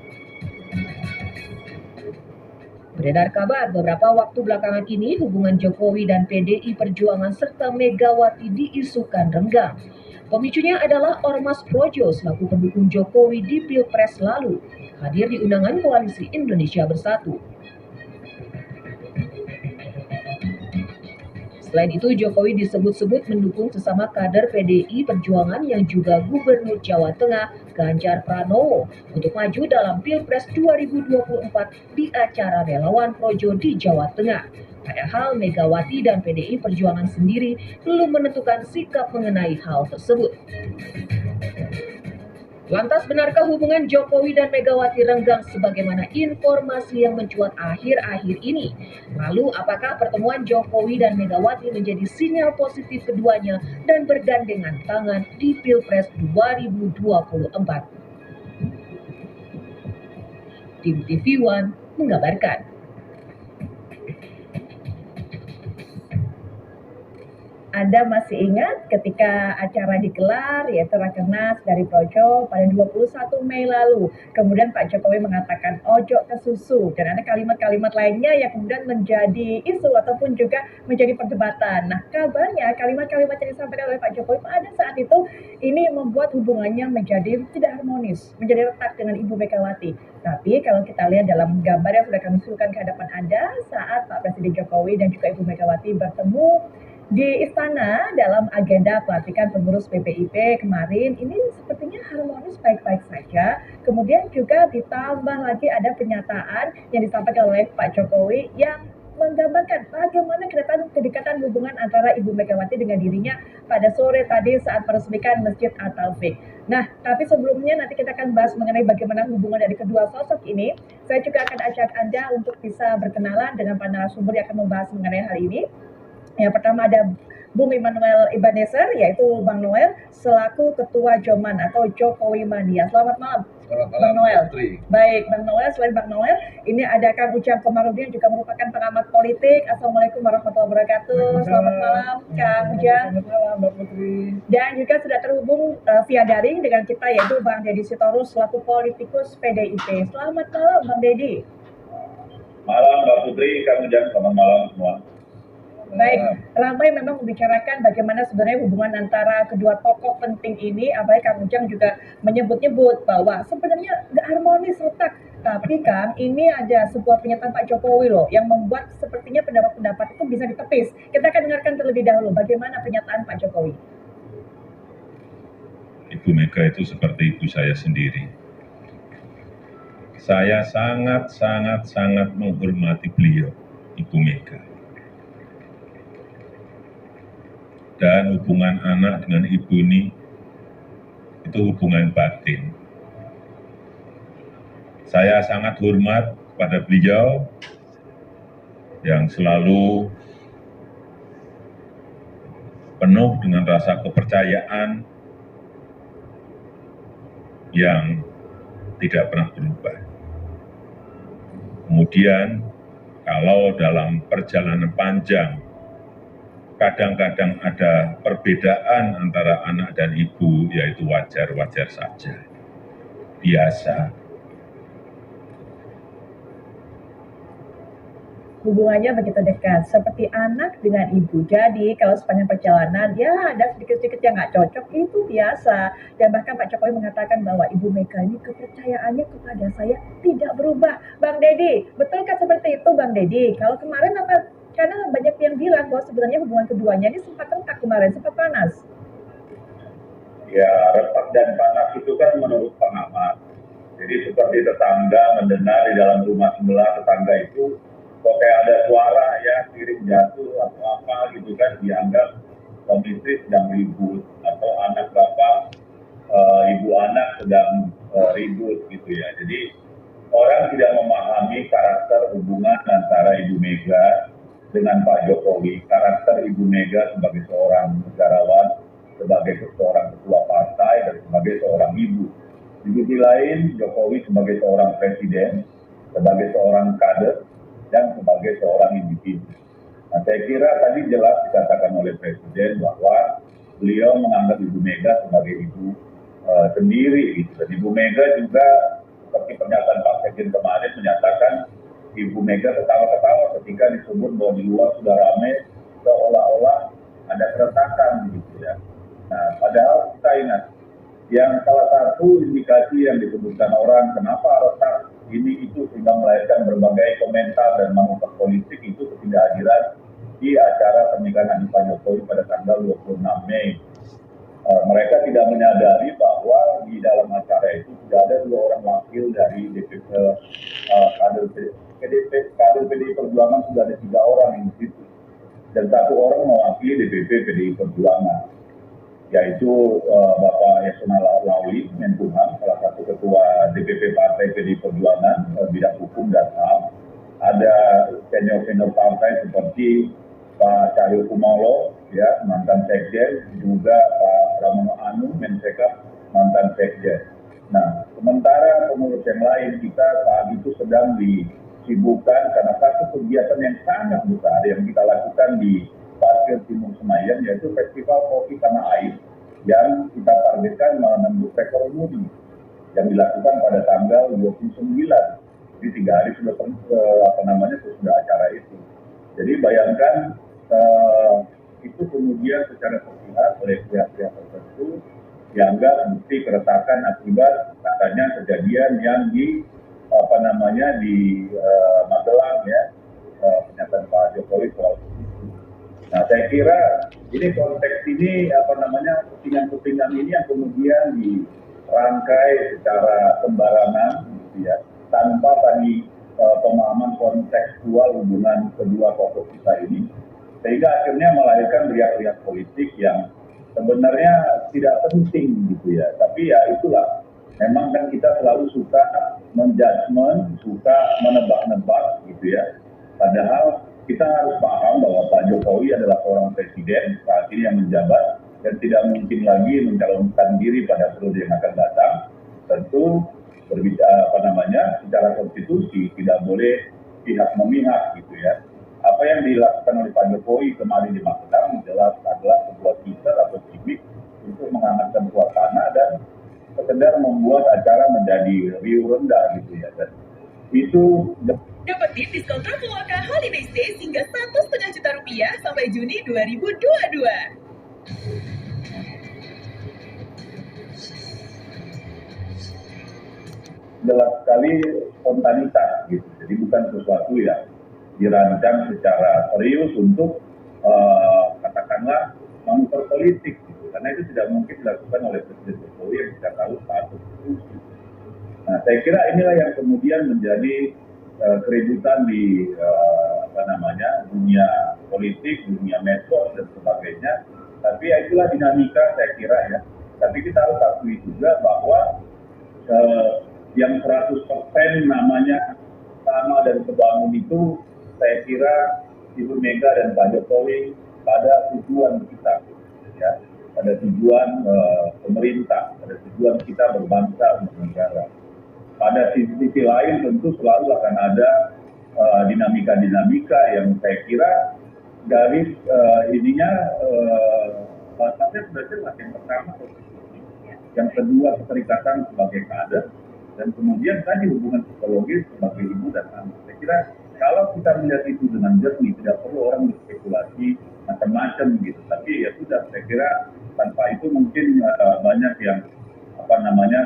Beredar kabar beberapa waktu belakangan ini hubungan Jokowi dan PDI Perjuangan serta Megawati diisukan renggang. Pemicunya adalah Ormas Projo selaku pendukung Jokowi di Pilpres lalu hadir di undangan Koalisi Indonesia Bersatu. Selain itu, Jokowi disebut-sebut mendukung sesama kader PDI Perjuangan yang juga Gubernur Jawa Tengah, Ganjar Pranowo, untuk maju dalam Pilpres 2024 di acara relawan Projo di Jawa Tengah. Padahal Megawati dan PDI Perjuangan sendiri belum menentukan sikap mengenai hal tersebut. Lantas, benarkah hubungan Jokowi dan Megawati renggang sebagaimana informasi yang mencuat akhir-akhir ini? Lalu, apakah pertemuan Jokowi dan Megawati menjadi sinyal positif keduanya dan bergandengan tangan di Pilpres 2024? Tim TV One mengabarkan. Anda masih ingat ketika acara digelar yaitu Rakernas dari Projo pada 21 Mei lalu. Kemudian Pak Jokowi mengatakan ojo ke susu dan ada kalimat-kalimat lainnya yang kemudian menjadi isu ataupun juga menjadi perdebatan. Nah, kabarnya kalimat-kalimat yang disampaikan oleh Pak Jokowi pada saat itu ini membuat hubungannya menjadi tidak harmonis, menjadi retak dengan Ibu Megawati. Tapi kalau kita lihat dalam gambar yang sudah kami suguhkan ke hadapan Anda saat Pak Presiden Jokowi dan juga Ibu Megawati bertemu di istana dalam agenda pelantikan pengurus PPIP kemarin, ini sepertinya harmonis baik-baik saja. Kemudian juga ditambah lagi ada pernyataan yang disampaikan oleh Pak Jokowi yang menggambarkan bagaimana kedekatan hubungan antara Ibu Megawati dengan dirinya pada sore tadi saat meresmikan Masjid At-Taufik. Nah, tapi sebelumnya nanti kita akan bahas mengenai bagaimana hubungan dari kedua sosok ini. Saya juga akan ajak Anda untuk bisa berkenalan dengan para narasumber yang akan membahas mengenai hal ini. Yang pertama ada Bung Immanuel Ebenezer, yaitu Bang Noel, selaku Ketua Joman atau Jokowi Mania. Selamat malam, Bang Noel. Baik, Bang Noel, selain Bang Noel, ini ada Kang Ujang Komarudin yang juga merupakan pengamat politik. Assalamualaikum warahmatullahi wabarakatuh. Selamat malam, Kang Ujang. Selamat malam, Mbak Putri. Dan juga sudah terhubung via daring dengan kita, yaitu Bang Deddy Sitorus, selaku politikus PDIP. Selamat malam, Bang Deddy. Malam, Mbak Putri, Kang Ujang, selamat malam semua. Baik, ramai memang membicarakan bagaimana sebenarnya hubungan antara kedua tokoh penting ini. Apalagi Kang Ujang juga menyebut-nyebut bahwa sebenarnya nggak harmonis, retak. Tapi Kang, ini ada sebuah pernyataan Pak Jokowi loh yang membuat sepertinya pendapat-pendapat itu bisa ditepis. Kita akan dengarkan terlebih dahulu bagaimana pernyataan Pak Jokowi. Ibu Mega itu seperti ibu saya sendiri. Saya sangat menghormati beliau, Ibu Mega. Dan hubungan anak dengan ibu ini itu hubungan batin. Saya sangat hormat pada beliau yang selalu penuh dengan rasa kepercayaan yang tidak pernah berubah. Kemudian kalau dalam perjalanan panjang kadang-kadang ada perbedaan antara anak dan ibu, yaitu wajar-wajar saja, biasa. Hubungannya begitu dekat, seperti anak dengan ibu. Jadi kalau sepanjang perjalanan, ya ada sedikit-sedikit yang nggak cocok, itu biasa. Dan bahkan Pak Jokowi mengatakan bahwa Ibu Mega ini kepercayaannya kepada saya tidak berubah. Bang Deddy, betulkah seperti itu Bang Deddy? Kalau kemarin apa? Karena banyak yang bilang bahwa sebenarnya hubungan keduanya ini sempat retak kemarin, sempat panas. Ya, retak dan panas itu kan menurut pengamat. Jadi seperti tetangga mendengar di dalam rumah sebelah tetangga itu kok kayak ada suara ya, piring jatuh atau apa gitu kan, dianggap suami istri sedang ribut, atau anak bapak, ibu anak sedang ribut gitu ya. Jadi orang tidak memahami karakter hubungan antara Ibu Mega dengan Pak Jokowi, karakter Ibu Mega sebagai seorang negarawan, sebagai seorang ketua partai, dan sebagai seorang ibu. Di sisi lain, Jokowi sebagai seorang presiden, sebagai seorang kader, dan sebagai seorang individu. Nah, saya kira tadi jelas dikatakan oleh Presiden bahwa beliau menganggap Ibu Mega sebagai ibu sendiri. Gitu. Dan Ibu Mega juga seperti pernyataan Pak Sekjen kemarin menyatakan Ibu Mega ketawa-ketawa ketika disebut bahwa di luar sudah ramai, seolah-olah ada keretakan gitu ya. Nah, padahal kita ingat, yang salah satu indikasi yang disebutkan orang kenapa retak ini itu sehingga melahirkan berbagai komentar dan manuver politik itu ketidakhadiran di acara pernikahan Pak Jokowi pada tanggal 26 Mei. Mereka tidak menyadari bahwa di dalam acara itu sudah ada 2 orang wakil dari DPP, kader PDI Perjuangan sudah ada 3 orang di situ, dan 1 orang mewakili DPP PDI Perjuangan, yaitu Bapak Yasona Lawli, Menkumham, salah satu ketua DPP Partai PDI Perjuangan, bidang hukum dan HAM. Ada senior-senior partai seperti Pak Cahyokumolo, ya, mantan sekjen, juga Pak Pramono Anung, Mensekap, mantan sekjen. Nah, sementara pengurus yang lain kita saat itu sedang disibukkan karena satu kegiatan yang sangat besar yang kita lakukan di Parkir Timur Senayan, yaitu Festival Kopi Tanah Air yang kita targetkan menembus rekor muri yang dilakukan pada tanggal 29. Jadi 3 hari sudah sesudah acara itu. Jadi bayangkan itu kemudian secara sepihak oleh pihak-pihak tertentu dianggap bukti keretakan akibat katanya kejadian yang di Magelang ya, pernyataan Pak Jokowi soal itu. Nah, saya kira ini konteks ini kepentingan ini yang kemudian dirangkai secara sembarangan gitu ya, tanpa tadi pemahaman kontekstual hubungan kedua tokoh kita ini, sehingga akhirnya melahirkan riak-riak politik yang sebenarnya tidak penting gitu ya. Tapi ya itulah, memang kan kita selalu suka menjudgment, suka menebak-nebak gitu ya. Padahal kita harus paham bahwa Pak Jokowi adalah seorang presiden saat ini yang menjabat dan tidak mungkin lagi mencalonkan diri pada periode yang akan datang. Tentu berbicara secara konstitusi tidak boleh pihak memihak gitu ya. Apa yang dilakukan oleh Pak Jokowi kemarin di Magelang jelas adalah sebuah teaser atau gimmick untuk menghangatkan suasana dan sekedar membuat acara menjadi riuh rendah gitu ya. Dan itu dapetin diskon Traveloka Holiday Stays hingga Rp1,5 juta sampai Juni 2022. Jelas sekali spontanitas gitu. Jadi bukan sesuatu yang dirancang secara serius untuk katakanlah manuver politik gitu. Karena itu tidak mungkin dilakukan oleh Presiden Jokowi yang kita tahu saat itu. Nah, saya kira inilah yang kemudian menjadi keributan di dunia politik, dunia medsos dan sebagainya. Tapi ya itulah dinamika saya kira ya. Tapi kita harus akui juga bahwa yang 100% namanya sama dan kebangun itu, saya kira Ibu Mega dan Pak Jokowi pada tujuan kita, ya, pada tujuan pemerintah, pada tujuan kita berbangsa bernegara. Pada sisi lain tentu selalu akan ada dinamika-dinamika yang saya kira dari ininya batasnya sudah jelas. Yang pertama konstitusi, yang kedua keterikatan sebagai kader, dan kemudian tadi hubungan psikologis sebagai ibu dan anak. Saya kira kalau kita melihat itu dengan jernih, tidak perlu orang berspekulasi macam-macam gitu. Tapi ya sudah, saya kira tanpa itu mungkin banyak yang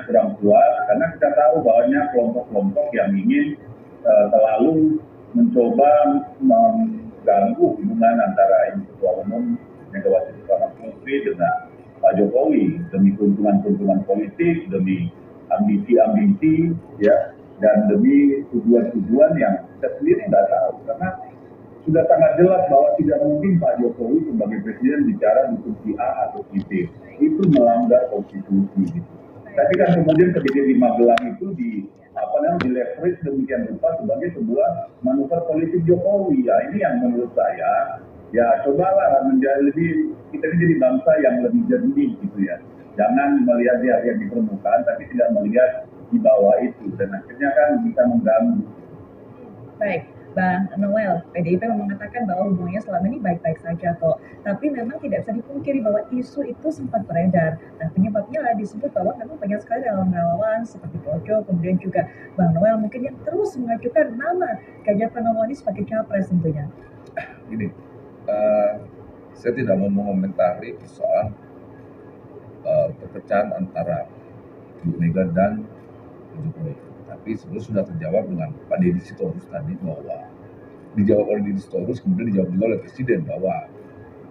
kurang puas, karena kita tahu banyak kelompok-kelompok yang ingin selalu mencoba mengganggu hubungan antara Ketua Umum Megawati Soekarno Putri dengan Pak Jokowi demi keuntungan-keuntungan politik, demi ambisi-ambisi, ya, dan demi tujuan-tujuan yang kita sendiri nggak tahu, karena sudah sangat jelas bahwa tidak mungkin Pak Jokowi sebagai presiden bicara di kursi A atau si B, itu melanggar konstitusi. Gitu. Tapi kan kemudian kejadian di Magelang itu di leverage demikian rupa sebagai sebuah manuver politik Jokowi. Ya ini yang menurut saya, ya cobalah menjadi kita ini jadi bangsa yang lebih jernih gitu ya. Jangan melihat dia di permukaan, tapi tidak melihat di bawah itu, dan akhirnya kan bisa mengganggu. Baik, Bang Noel, PDIP mengatakan bahwa hubungannya selama ini baik-baik saja kok. Tapi memang tidak bisa dipungkiri bahwa isu itu sempat beredar. Nah, penyebabnya disebut bahwa memang banyak sekali relawan seperti Projo, kemudian juga Bang Noel mungkin yang terus mengajukan nama Ganjar Pranowo ini sebagai capres tentunya. Ini, saya tidak mau mengomentari soal perpecahan antara Bu Mega dan Jokowi. Tapi sebelumnya sudah terjawab dengan Pak Deddy Sitorus tadi, bahwa dijawab oleh Deddy Sitorus, kemudian dijawab juga oleh Presiden bahwa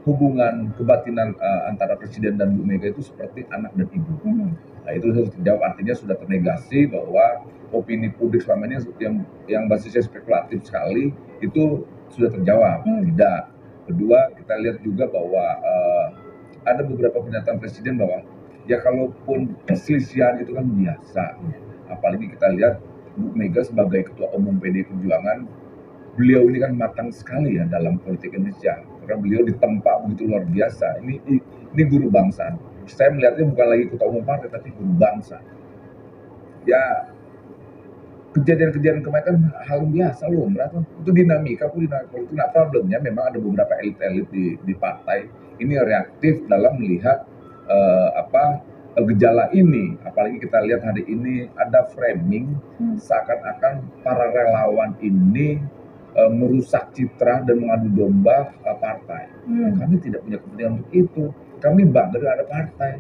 hubungan kebatinan antara Presiden dan Bu Mega itu seperti anak dan ibu. Nah itu sudah terjawab, artinya sudah ternegasi bahwa opini publik selama ini yang basisnya spekulatif sekali itu sudah terjawab. Tidak. Kedua, kita lihat juga bahwa ada beberapa pernyataan Presiden bahwa ya kalaupun perselisihan itu kan biasa. Apalagi kita lihat Bu Mega sebagai Ketua Umum PDI Perjuangan, beliau ini kan matang sekali ya dalam politik Indonesia. Karena beliau ditempa begitu luar biasa. Ini guru bangsa. Saya melihatnya bukan lagi Ketua Umum partai, tapi guru bangsa. Ya kejadian-kejadian kemarin kan hal biasa loh, itu dinamika politik. Nah problemnya memang ada beberapa elit-elit di partai ini reaktif dalam melihat gejala ini. Apalagi kita lihat hari ini ada framing seakan-akan para relawan ini merusak citra dan mengadu domba partai. Kami tidak punya kepentingan untuk itu. Kami bangga dengan ada partai.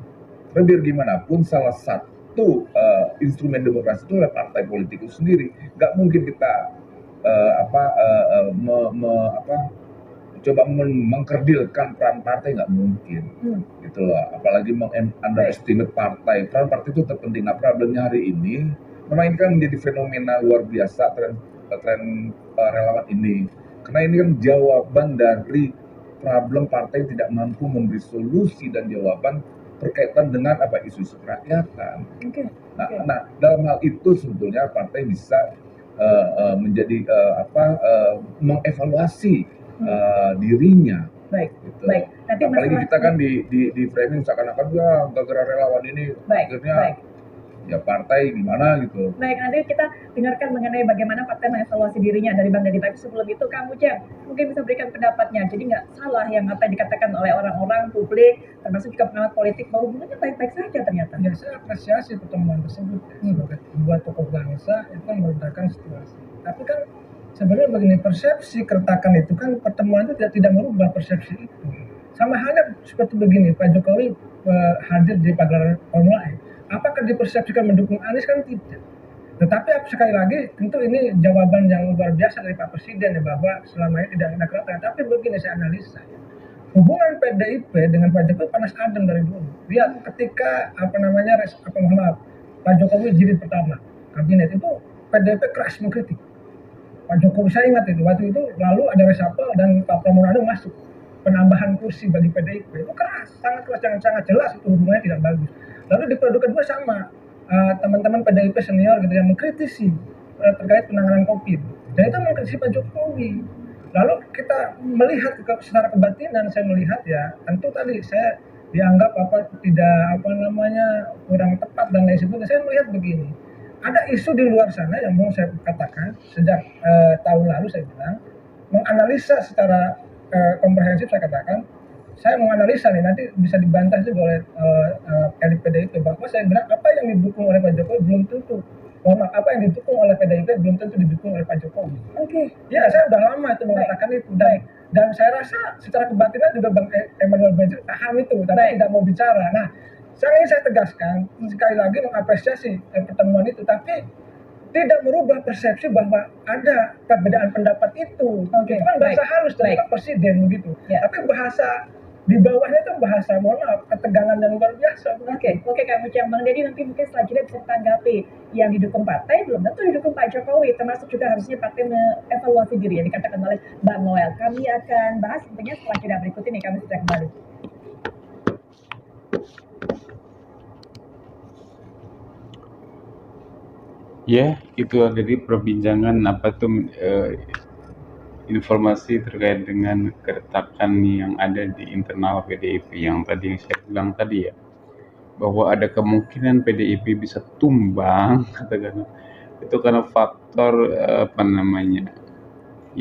Karena biar gimana pun salah satu instrumen demokrasi itu adalah partai politik itu sendiri. Gak mungkin kita coba mengkerdilkan peran partai, nggak mungkin. Gitu loh. Apalagi underestimate partai. Peran partai itu terpenting. Nah problemnya hari ini memang ini kan menjadi fenomena luar biasa tren relawan ini. Karena ini kan jawaban dari problem partai yang tidak mampu memberi solusi dan jawaban berkaitan dengan isu-isu kerakyatan. Nah, dalam hal itu sebetulnya partai bisa menjadi mengevaluasi dirinya. Baik. Gitu. Baik. Nanti apalagi kita kan di framing seakan-akan gara-gara relawan ini akhirnya ya partai gimana gitu. Baik, nanti kita dengarkan mengenai bagaimana partai mengevaluasi dirinya dari Bang Deddy. Tapi sebelum itu Kang Ujang mungkin bisa berikan pendapatnya. Jadi nggak salah yang apa yang dikatakan oleh orang-orang publik, termasuk juga pengamat politik, bahwa hubungannya baik-baik saja ternyata. Ya, saya apresiasi pertemuan tersebut sebagai dua tokoh bangsa itu kan meredakan situasi. Tapi kan sebenarnya begini, persepsi keretakan itu kan pertemuan itu tidak merubah persepsi itu. Sama halnya seperti begini, Pak Jokowi hadir di pagelaran Formula E. Apakah dipersepsikan mendukung Anies? Kan tidak. Tetapi sekali lagi tentu ini jawaban yang luar biasa dari Pak Presiden ya, bahwa selama ini tidak ada keretakan. Tapi begini saya analisa, hubungan PDIP dengan Pak Jokowi panas adem dari dulu. Lihat ketika Pak Jokowi jilid pertama kabinet itu PDIP keras mengkritik Pak Jokowi. Saya ingat itu waktu itu lalu ada reshuffle dan Pak Pramono masuk, penambahan kursi bagi PDIP itu keras, sangat keras, sangat jelas itu hubungannya tidak bagus. Lalu di periode kedua sama teman-teman PDIP senior gitu yang mengkritisi terkait penanganan COVID, dan itu mengkritisi Pak Jokowi. Lalu kita melihat secara kebatinan, saya melihat ya tentu tadi saya dianggap kurang tepat dan lain sebagainya. Saya melihat begini, ada isu di luar sana yang mau saya katakan sejak tahun lalu saya bilang menganalisa secara komprehensif saya katakan, saya menganalisa nih, nanti bisa dibantah juga oleh elit PDIP, bahwa saya bilang apa yang didukung oleh Pak Jokowi belum tentu, apa yang didukung oleh PDIP belum tentu didukung oleh Pak Jokowi. Oke. Ya, saya udah lama itu mengatakan itu, dan saya rasa secara kebatinan juga Bang Emmanuel Benjir paham itu, tapi tidak mau bicara. Nah, saya tegaskan sekali lagi mengapresiasi pertemuan itu, tapi tidak merubah persepsi bahwa ada perbedaan pendapat itu. Itu kan bahasa halus dari Pak Presiden begitu. Tapi bahasa di bawahnya itu bahasa, mohon maaf, ketegangan yang luar biasa. Oke, Kak Mucang. Bang Deddy nanti mungkin selanjutnya bisa tanggapi, yang didukung partai belum tentu didukung Pak Jokowi, termasuk juga harusnya partai mengevaluasi diri yang dikatakan oleh Bang Noel. Kami akan bahas tentunya setelah jeda berikut ini, kami segera kembali. Ya, itu jadi perbincangan informasi terkait dengan keretakan yang ada di internal PDIP yang tadi saya bilang tadi ya, bahwa ada kemungkinan PDIP bisa tumbang katakanlah itu karena faktor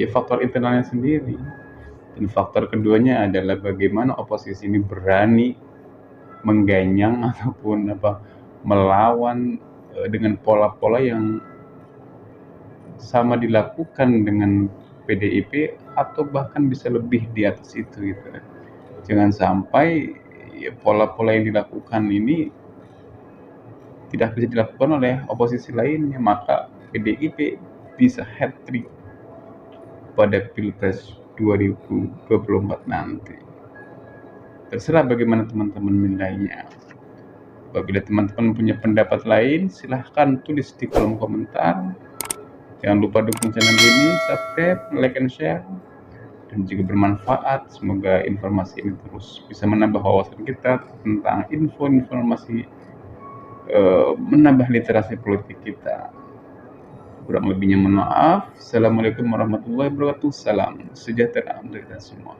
faktor internalnya sendiri, dan faktor keduanya adalah bagaimana oposisi ini berani mengganyang ataupun melawan dengan pola-pola yang sama dilakukan dengan PDIP atau bahkan bisa lebih di atas itu gitu. Jangan sampai pola-pola yang dilakukan ini tidak bisa dilakukan oleh oposisi lainnya, maka PDIP bisa hat-trick pada Pilpres 2024 nanti. Terserah bagaimana teman-teman menilainya. Apabila teman-teman punya pendapat lain, silahkan tulis di kolom komentar. Jangan lupa dukung channel ini, subscribe, like, and share. Dan jika bermanfaat, semoga informasi ini terus bisa menambah wawasan kita tentang informasi, menambah literasi politik kita. Kurang lebihnya mohon maaf. Assalamualaikum warahmatullahi wabarakatuh. Salam sejahtera untuk kita semua.